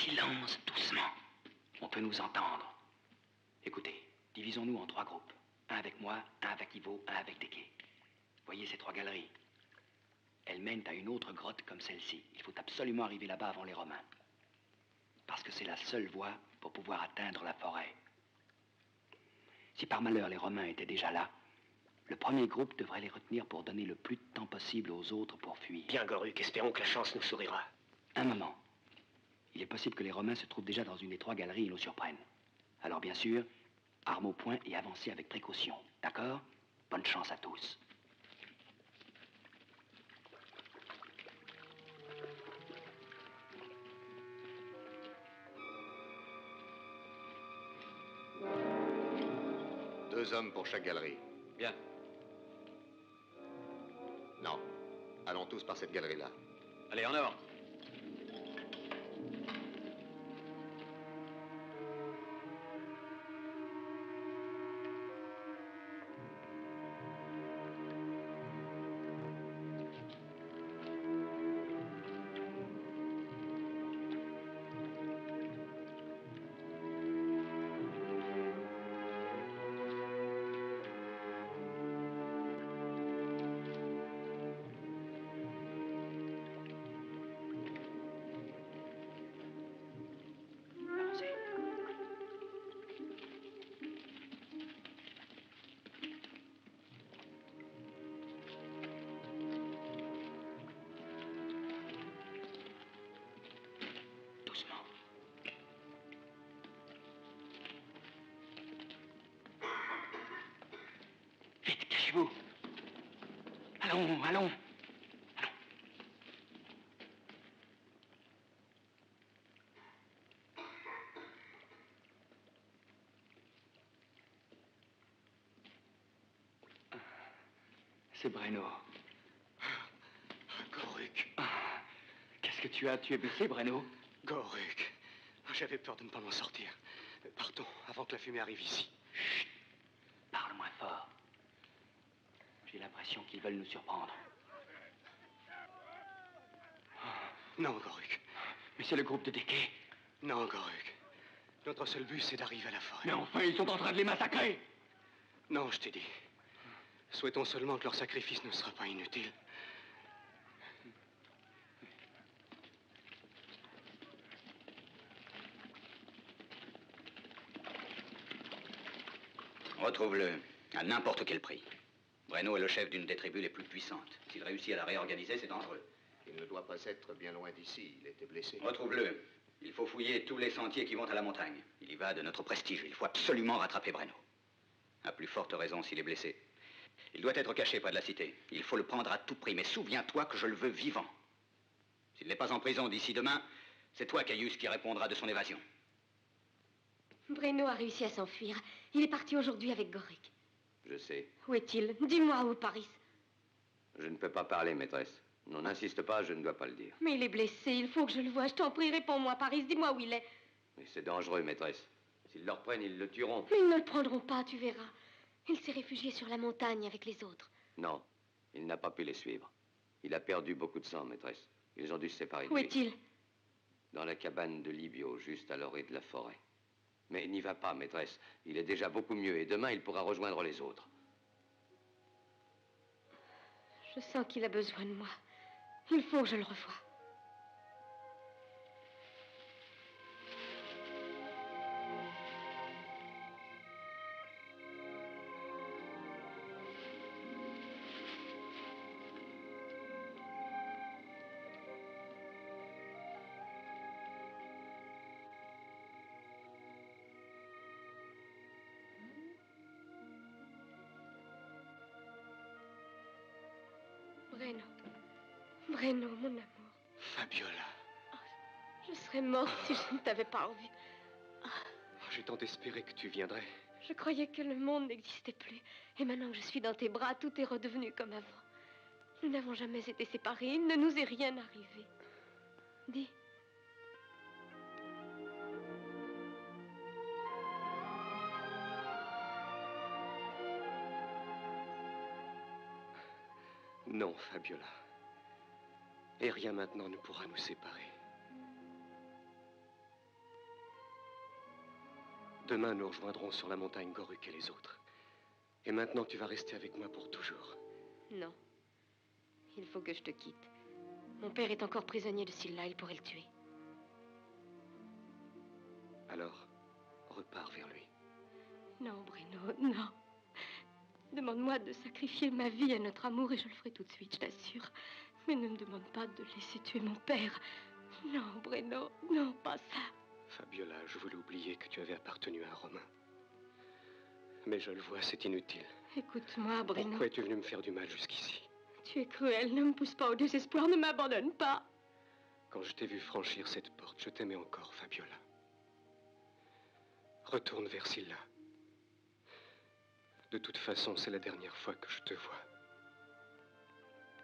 S17: Silence, doucement. On peut nous entendre. Écoutez, divisons-nous en 3 groupes. Un avec moi, un avec Ivo, un avec Deke. Voyez ces 3 galeries. Elles mènent à une autre grotte comme celle-ci. Il faut absolument arriver là-bas avant les Romains. Parce que c'est la seule voie pour pouvoir atteindre la forêt. Si par malheur les Romains étaient déjà là, le premier groupe devrait les retenir pour donner le plus de temps possible aux autres pour fuir.
S15: Bien, Goruk, espérons que la chance nous sourira.
S17: Un moment. Il est possible que les Romains se trouvent déjà dans une des 3 galeries et nous surprennent. Alors bien sûr, armes au poing et avancez avec précaution. D'accord? Bonne chance à tous.
S6: Deux hommes pour chaque galerie.
S8: Bien.
S6: Non. Allons tous par cette galerie-là.
S8: Allez, en avant.
S17: Cachez-vous. Allons, allons. C'est Breno.
S15: Goruk.
S17: Qu'est-ce que tu as? Tu es blessé, Breno?
S15: Goruk. J'avais peur de ne pas m'en sortir. Partons, avant que la fumée arrive ici.
S17: Chut. Parle moins fort. J'ai l'impression qu'ils veulent nous surprendre.
S15: Non, Goruk.
S17: Mais c'est le groupe de Deke.
S15: Non, Goruk. Notre seul but, c'est d'arriver à la forêt.
S17: Mais enfin, ils sont en train de les massacrer.
S15: Non, je t'ai dit. Souhaitons seulement que leur sacrifice ne sera pas inutile.
S4: Retrouve-le, à n'importe quel prix. Breno est le chef d'une des tribus les plus puissantes. S'il réussit à la réorganiser, c'est dangereux.
S6: Il ne doit pas être bien loin d'ici. Il était blessé.
S4: Retrouve-le. Il faut fouiller tous les sentiers qui vont à la montagne. Il y va de notre prestige. Il faut absolument rattraper Breno. À plus forte raison s'il est blessé. Il doit être caché près de la cité. Il faut le prendre à tout prix. Mais souviens-toi que je le veux vivant. S'il n'est pas en prison d'ici demain, c'est toi, Caius, qui répondra de son évasion.
S2: Breno a réussi à s'enfuir. Il est parti aujourd'hui avec Goruk.
S5: Je sais.
S2: Où est-il? Dis-moi où, Paris.
S5: Je ne peux pas parler, maîtresse. Non, n'insiste pas, je ne dois pas le dire.
S2: Mais il est blessé, il faut que je le voie. Je t'en prie, réponds-moi, Paris. Dis-moi où il est.
S5: Mais c'est dangereux, maîtresse. S'ils le reprennent, ils le tueront.
S2: Mais ils ne le prendront pas, tu verras. Il s'est réfugié sur la montagne avec les autres.
S5: Non, il n'a pas pu les suivre. Il a perdu beaucoup de sang, maîtresse. Ils ont dû se séparer de
S2: Où
S5: lui.
S2: est-il?
S5: Dans la cabane de Libio, juste à l'orée de la forêt. Mais n'y va pas, maîtresse. Il est déjà beaucoup mieux et demain, il pourra rejoindre les autres.
S2: Je sens qu'il a besoin de moi. Il faut que je le revoie. Breno. Breno, mon amour.
S15: Fabiola.
S2: Je serais morte si je ne t'avais pas revu.
S15: J'ai tant espéré que tu viendrais.
S2: Je croyais que le monde n'existait plus. Et maintenant que je suis dans tes bras, tout est redevenu comme avant. Nous n'avons jamais été séparés. Il ne nous est rien arrivé. Dis.
S15: Non, Fabiola. Et rien maintenant ne pourra nous séparer. Demain, nous rejoindrons sur la montagne Goruk et les autres. Et maintenant, tu vas rester avec moi pour toujours.
S2: Non. Il faut que je te quitte. Mon père est encore prisonnier de Silla, il pourrait le tuer.
S15: Alors, repars vers lui.
S2: Non, Breno, non. Demande-moi de sacrifier ma vie à notre amour et je le ferai tout de suite, je t'assure. Mais ne me demande pas de laisser tuer mon père. Non, Breno, non, pas ça.
S15: Fabiola, je voulais oublier que tu avais appartenu à un Romain. Mais je le vois, c'est inutile.
S2: Écoute-moi, Breno.
S15: Pourquoi es-tu venu me faire du mal jusqu'ici?
S2: Tu es cruel, ne me pousse pas au désespoir, ne m'abandonne pas.
S15: Quand je t'ai vu franchir cette porte, je t'aimais encore, Fabiola. Retourne vers Silla. De toute façon, c'est la dernière fois que je te vois.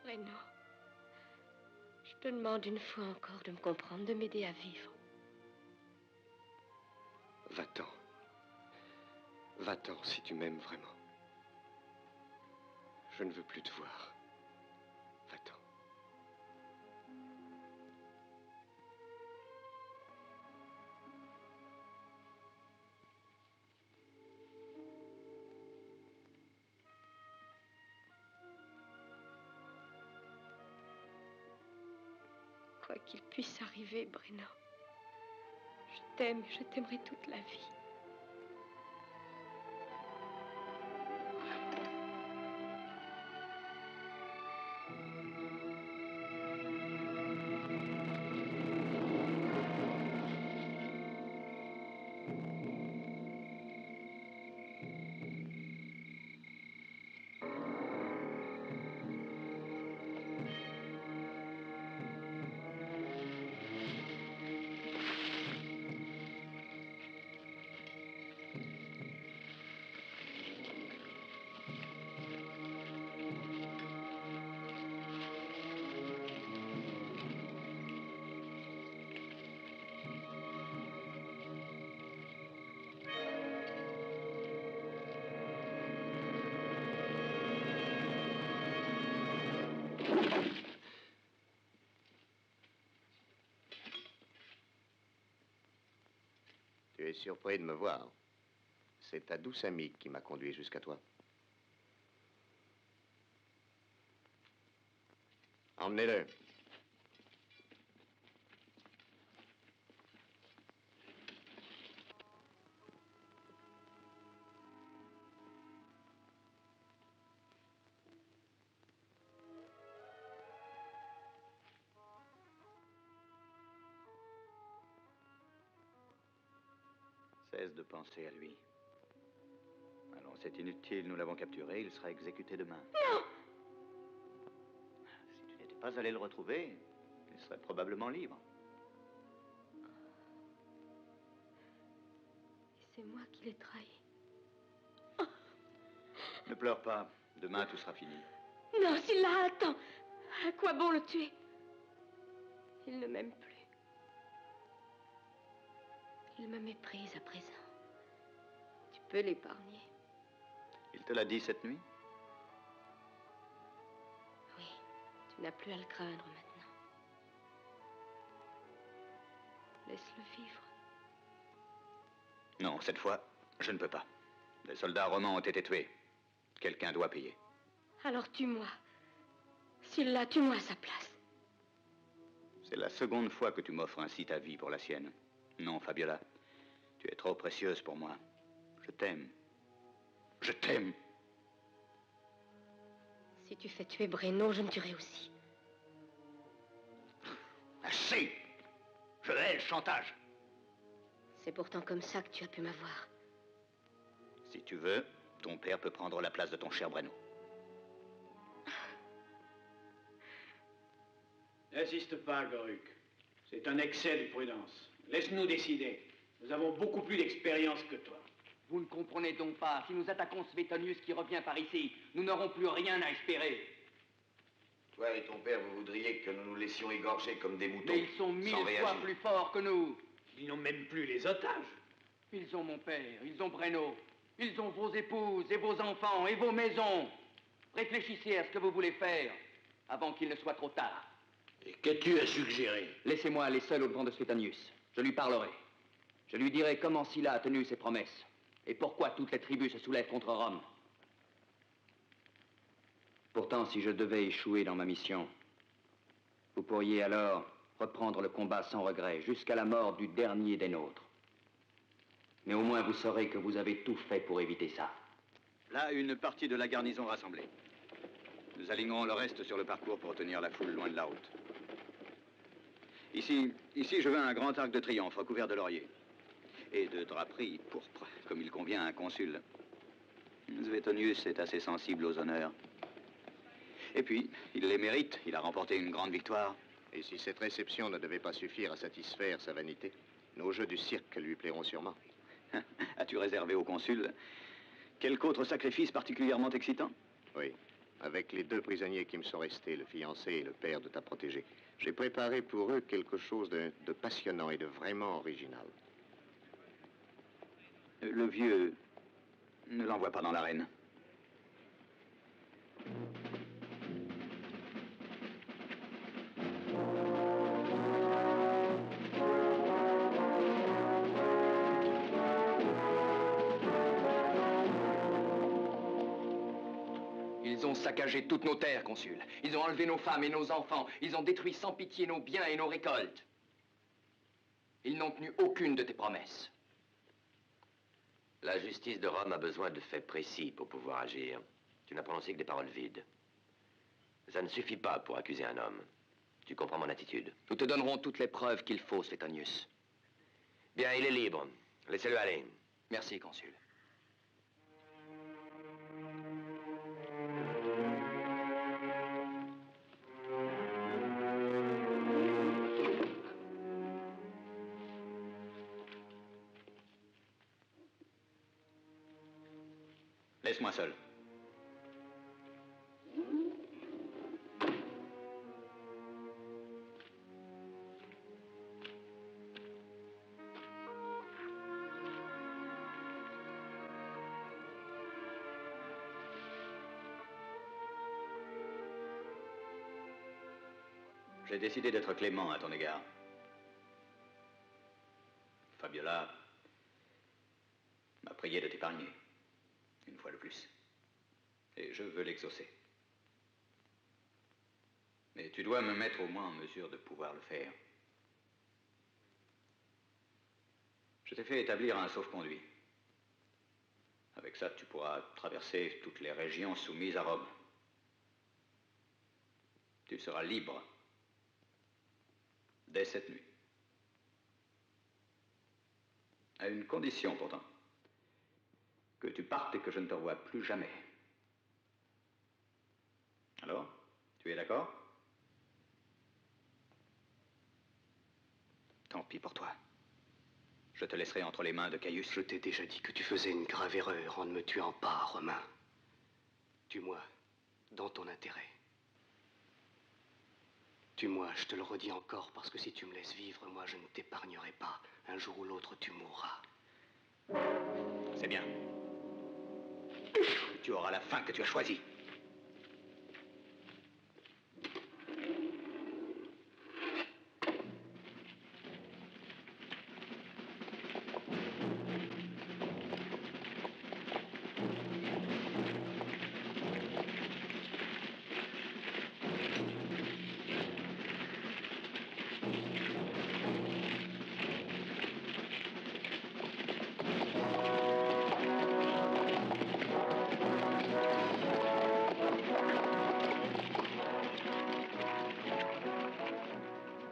S2: Breno, je te demande une fois encore de me comprendre, de m'aider à vivre.
S15: Va-t'en. Va-t'en si tu m'aimes vraiment. Je ne veux plus te voir. Va-t'en.
S2: Quoi qu'il puisse arriver, Breno, je t'aime et je t'aimerai toute la vie.
S6: Tu es surpris de me voir. C'est ta douce amie qui m'a conduit jusqu'à toi. Emmenez-le.
S7: Cesse de penser à lui. Allons, c'est inutile, nous l'avons capturé, il sera exécuté demain.
S2: Non!
S7: Si tu n'étais pas allé le retrouver, il serait probablement libre.
S2: Et c'est moi qui l'ai trahi.
S7: Ne pleure pas, demain tout sera fini.
S2: Non, Silla, attends. À quoi bon le tuer? Il ne m'aime plus. Il me méprise à présent. Tu peux l'épargner.
S7: Il te l'a dit cette nuit?
S2: Oui, tu n'as plus à le craindre maintenant. Laisse-le vivre.
S7: Non, cette fois, je ne peux pas. Les soldats romains ont été tués. Quelqu'un doit payer.
S2: Alors tue-moi. Silla, tue-moi à sa place.
S7: C'est la seconde fois que tu m'offres ainsi ta vie pour la sienne. Non, Fabiola, tu es trop précieuse pour moi. Je t'aime. Je t'aime.
S2: Si tu fais tuer Breno, je me tuerai aussi.
S7: Assez! Je hais le chantage.
S2: C'est pourtant comme ça que tu as pu m'avoir.
S7: Si tu veux, ton père peut prendre la place de ton cher Breno.
S14: N'insiste pas, Goruk. C'est un excès de prudence. Laisse-nous décider. Nous avons beaucoup plus d'expérience que toi.
S17: Vous ne comprenez donc pas. Si nous attaquons Suetonius qui revient par ici, nous n'aurons plus rien à espérer.
S5: Toi et ton père, vous voudriez que nous nous laissions égorger comme des moutons.
S17: Mais ils sont 1000 fois plus forts que nous.
S14: Ils n'ont même plus les otages.
S17: Ils ont mon père, ils ont Breno. Ils ont vos épouses et vos enfants et vos maisons. Réfléchissez à ce que vous voulez faire avant qu'il ne soit trop tard.
S9: Et qu'as-tu à suggérer?
S17: Laissez-moi aller seul au devant de Suetonius. Je lui parlerai. Je lui dirai comment Sylla a tenu ses promesses et pourquoi toutes les tribus se soulèvent contre Rome. Pourtant, si je devais échouer dans ma mission, vous pourriez alors reprendre le combat sans regret jusqu'à la mort du dernier des nôtres. Mais au moins vous saurez que vous avez tout fait pour éviter ça.
S8: Là, une partie de la garnison rassemblée. Nous alignerons le reste sur le parcours pour tenir la foule loin de la route. Ici, je veux un grand arc de triomphe recouvert de lauriers. Et de draperies pourpres, comme il convient à un consul. Suetonius est assez sensible aux honneurs. Et puis, il les mérite, il a remporté une grande victoire.
S6: Et si cette réception ne devait pas suffire à satisfaire sa vanité, nos jeux du cirque lui plairont sûrement.
S8: As-tu réservé au consul quelque autre sacrifice particulièrement excitant?
S6: Oui, avec les 2 prisonniers qui me sont restés, le fiancé et le père de ta protégée. J'ai préparé pour eux quelque chose de passionnant et de vraiment original.
S8: Le vieux, ne l'envoie pas dans l'arène.
S17: Ils ont saccagé toutes nos terres, consul. Ils ont enlevé nos femmes et nos enfants. Ils ont détruit sans pitié nos biens et nos récoltes. Ils n'ont tenu aucune de tes promesses.
S5: La justice de Rome a besoin de faits précis pour pouvoir agir. Tu n'as prononcé que des paroles vides. Ça ne suffit pas pour accuser un homme. Tu comprends mon attitude?
S17: Nous te donnerons toutes les preuves qu'il faut, Suetonius.
S5: Bien, il est libre. Laissez-le aller.
S17: Merci, consul.
S8: Laisse-moi seul. J'ai décidé d'être clément à ton égard. Fabiola m'a prié de t'épargner. Une fois de plus. Et je veux l'exaucer. Mais tu dois me mettre au moins en mesure de pouvoir le faire. Je t'ai fait établir un sauf-conduit. Avec ça, tu pourras traverser toutes les régions soumises à Rome. Tu seras libre dès cette nuit. À une condition, pourtant. Que tu partes et que je ne te revoie plus jamais. Alors, tu es d'accord? Tant pis pour toi. Je te laisserai entre les mains de Caius.
S15: Je t'ai déjà dit que tu faisais une grave erreur en ne me tuant pas, Romain. Tue-moi dans ton intérêt. Tue-moi, je te le redis encore, parce que si tu me laisses vivre, moi je ne t'épargnerai pas. Un jour ou l'autre, tu mourras.
S8: C'est bien. Tu auras la fin que tu as choisie.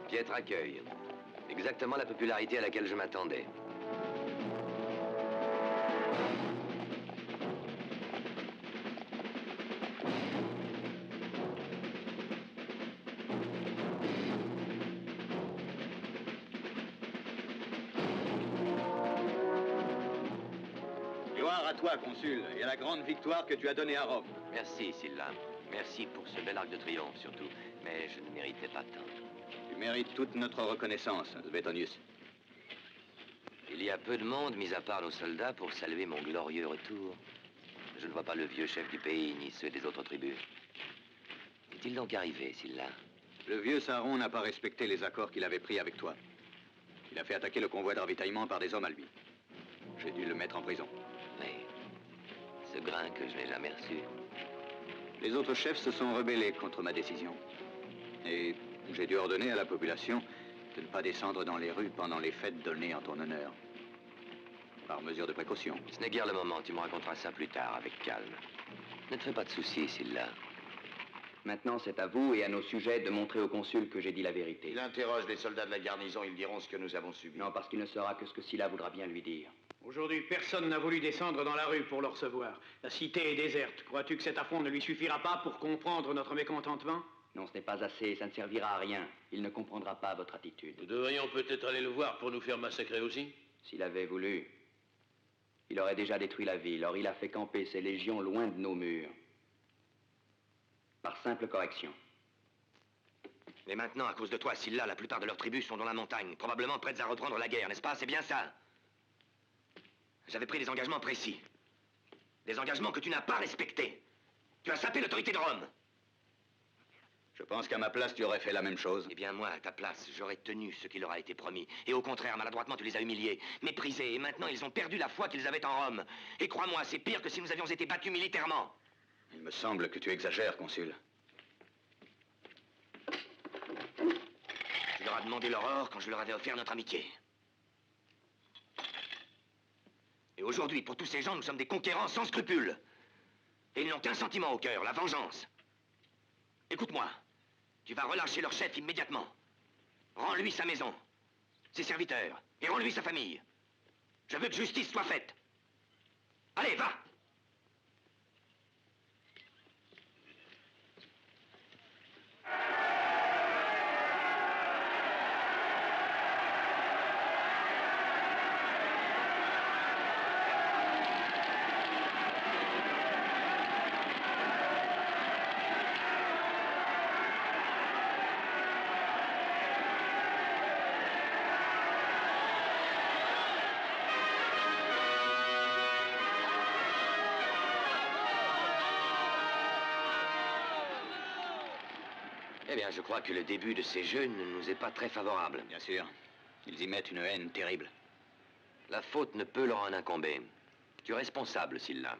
S5: Piètre accueil. Exactement la popularité à laquelle je m'attendais.
S8: Gloire à toi, consul, et à la grande victoire que tu as donnée à Rome.
S5: Merci, Sylla. Merci pour ce bel arc de triomphe, surtout. Mais je ne méritais pas tant.
S8: Tu mérites toute notre reconnaissance, Suetonius.
S5: Il y a peu de monde, mis à part nos soldats, pour saluer mon glorieux retour. Je ne vois pas le vieux chef du pays, ni ceux des autres tribus. Qu'est-il donc arrivé, Sylla?
S8: Le vieux Saron n'a pas respecté les accords qu'il avait pris avec toi. Il a fait attaquer le convoi de ravitaillement par des hommes à lui. J'ai dû le mettre en prison.
S5: Mais ce grain que je n'ai jamais reçu.
S8: Les autres chefs se sont rebellés contre ma décision. Et j'ai dû ordonner à la population de ne pas descendre dans les rues pendant les fêtes données en ton honneur. Par mesure de précaution.
S5: Ce n'est guère le moment, tu me raconteras ça plus tard, avec calme. Ne te fais pas de soucis, Sylla.
S17: Maintenant, c'est à vous et à nos sujets de montrer au consul que j'ai dit la vérité.
S1: Il interroge les soldats de la garnison, ils diront ce que nous avons subi.
S17: Non, parce qu'il ne saura que ce que Sylla voudra bien lui dire.
S14: Aujourd'hui, personne n'a voulu descendre dans la rue pour le recevoir. La cité est déserte. Crois-tu que cet affront ne lui suffira pas pour comprendre notre mécontentement?
S17: Non, ce n'est pas assez, ça ne servira à rien. Il ne comprendra pas votre attitude.
S9: Nous devrions peut-être aller le voir pour nous faire massacrer aussi.
S17: S'il avait voulu, il aurait déjà détruit la ville. Or, il a fait camper ses légions loin de nos murs. Par simple correction.
S5: Et maintenant, à cause de toi, Sylla, la plupart de leurs tribus sont dans la montagne, probablement prêtes à reprendre la guerre, n'est-ce pas? C'est bien ça. J'avais pris des engagements précis. Des engagements que tu n'as pas respectés. Tu as sapé l'autorité de Rome.
S8: Je pense qu'à ma place, tu aurais fait la même chose.
S5: Eh bien, moi, à ta place, j'aurais tenu ce qui leur a été promis. Et au contraire, maladroitement, tu les as humiliés, méprisés. Et maintenant, ils ont perdu la foi qu'ils avaient en Rome. Et crois-moi, c'est pire que si nous avions été battus militairement.
S8: Il me semble que tu exagères, consul.
S5: Tu leur as demandé leur or quand je leur avais offert notre amitié. Et aujourd'hui, pour tous ces gens, nous sommes des conquérants sans scrupules. Et ils n'ont qu'un sentiment au cœur, la vengeance. Écoute-moi, tu vas relâcher leur chef immédiatement. Rends-lui sa maison, ses serviteurs, et rends-lui sa famille. Je veux que justice soit faite. Allez, va! Eh bien, je crois que le début de ces jeux ne nous est pas très favorable.
S8: Bien sûr. Ils y mettent une haine terrible.
S5: La faute ne peut leur en incomber. Tu es responsable, Sylla.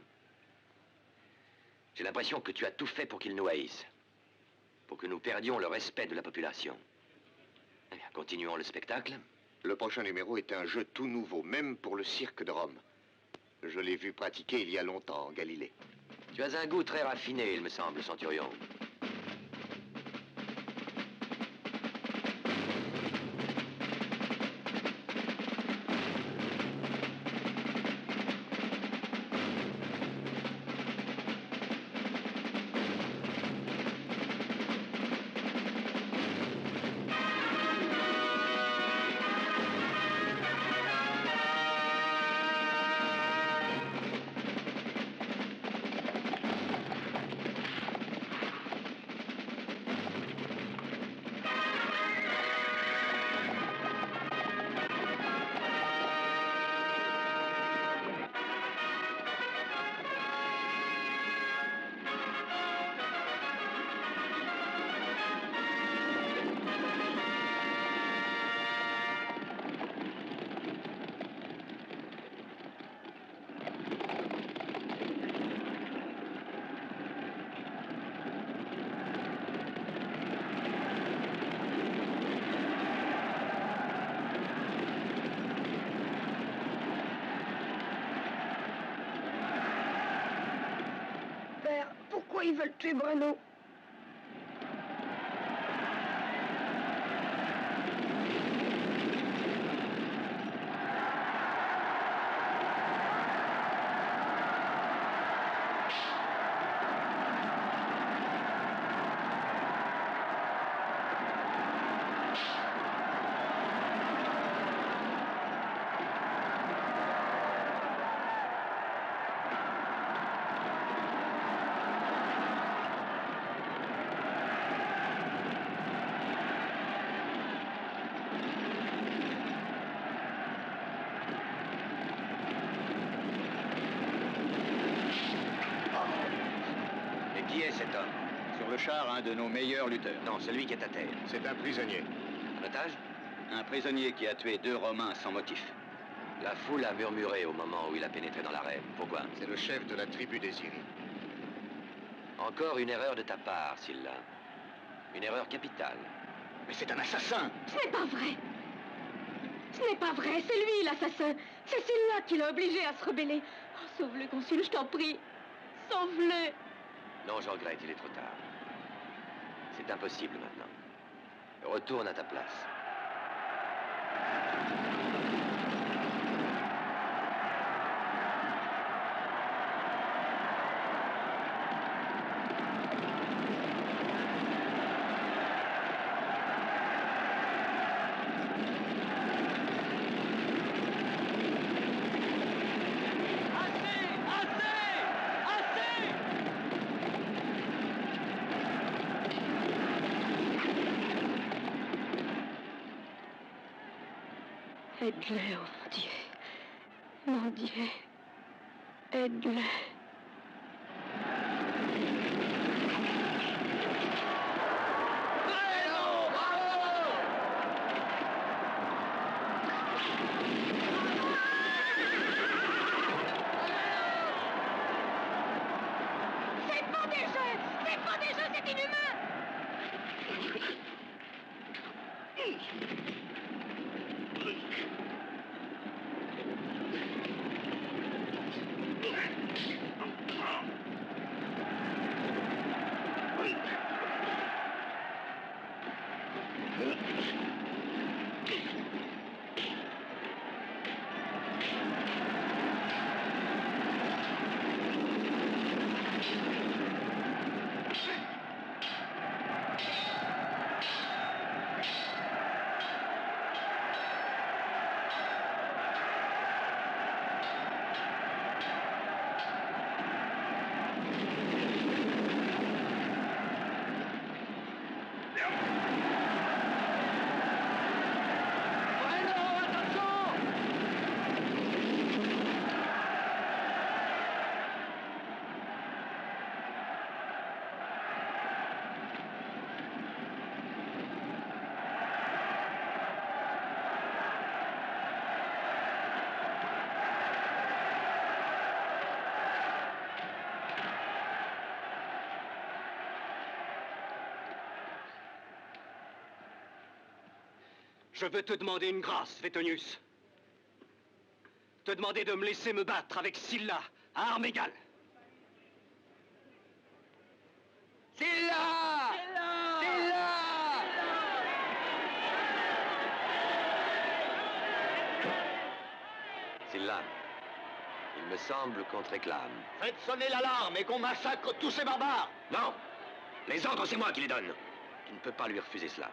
S5: J'ai l'impression que tu as tout fait pour qu'ils nous haïssent. Pour que nous perdions le respect de la population. Eh bien, continuons le spectacle.
S6: Le prochain numéro est un jeu tout nouveau, même pour le cirque de Rome. Je l'ai vu pratiquer il y a longtemps en Galilée.
S5: Tu as un goût très raffiné, il me semble, Centurion.
S16: Ils veulent tuer Bruno.
S5: Qui est cet homme?
S8: Sur le char, un de nos meilleurs lutteurs.
S5: Non, celui qui est à terre.
S6: C'est un prisonnier.
S5: Un otage?
S8: Un prisonnier qui a tué 2 Romains sans motif.
S5: La foule a murmuré au moment où il a pénétré dans l'arène. Pourquoi?
S6: C'est le chef de la tribu des Iris.
S5: Encore une erreur de ta part, Silla. Une erreur capitale.
S8: Mais c'est un assassin!
S16: Ce n'est pas vrai! Ce n'est pas vrai, c'est lui l'assassin! C'est Silla qui l'a obligé à se rebeller! Oh, sauve-le, consul, je t'en prie! Sauve-le!
S5: Non, je regrette, il est trop tard. C'est impossible maintenant. Retourne à ta place.
S16: Aide-le, oh mon Dieu. Mon Dieu. Aide-le.
S3: C'est pas des jeux! C'est pas des jeux, c'est inhumain!
S15: Je veux te demander une grâce, Vétonius. Te demander de me laisser me battre avec Silla, à armes égales. Silla! Silla!
S5: Silla, il me semble qu'on te réclame.
S8: Faites sonner l'alarme et qu'on massacre tous ces barbares!
S5: Non! Les ordres, c'est moi qui les donne. Tu ne peux pas lui refuser cela.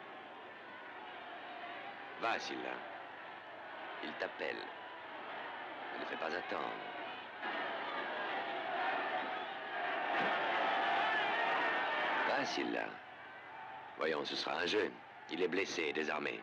S5: Va, Silla. Il t'appelle. Ne le fais pas attendre. Va, Silla. Voyons, ce sera un jeu. Il est blessé et désarmé.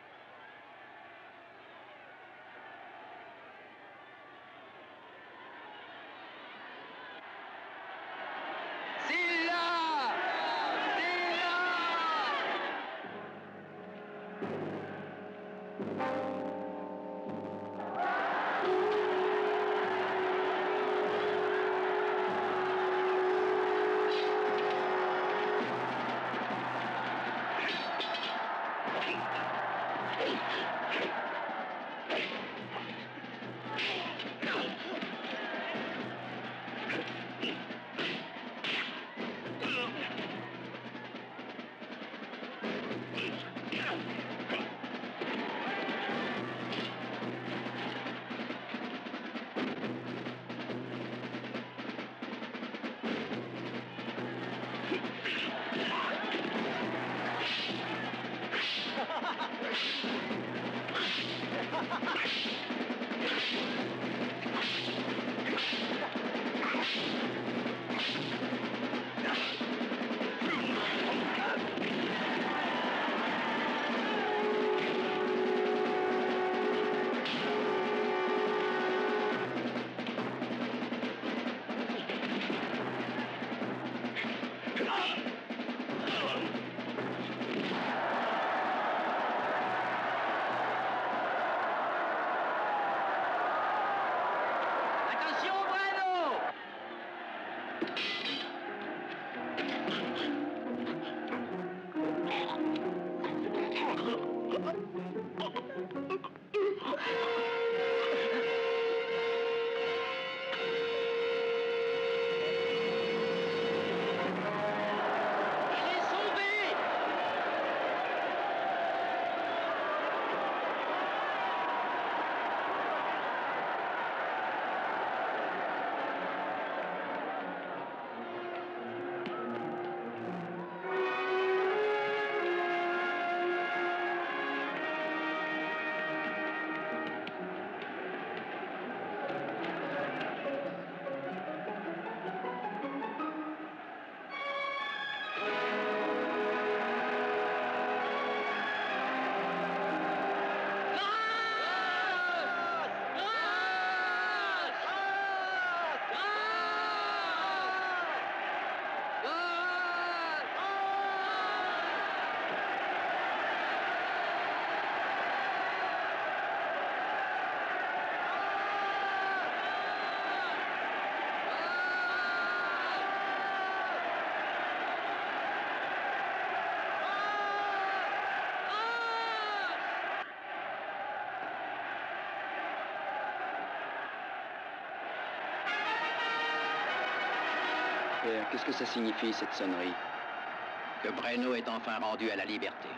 S17: Père, qu'est-ce que ça signifie, cette sonnerie?
S10: Que Breno est enfin rendu à la liberté.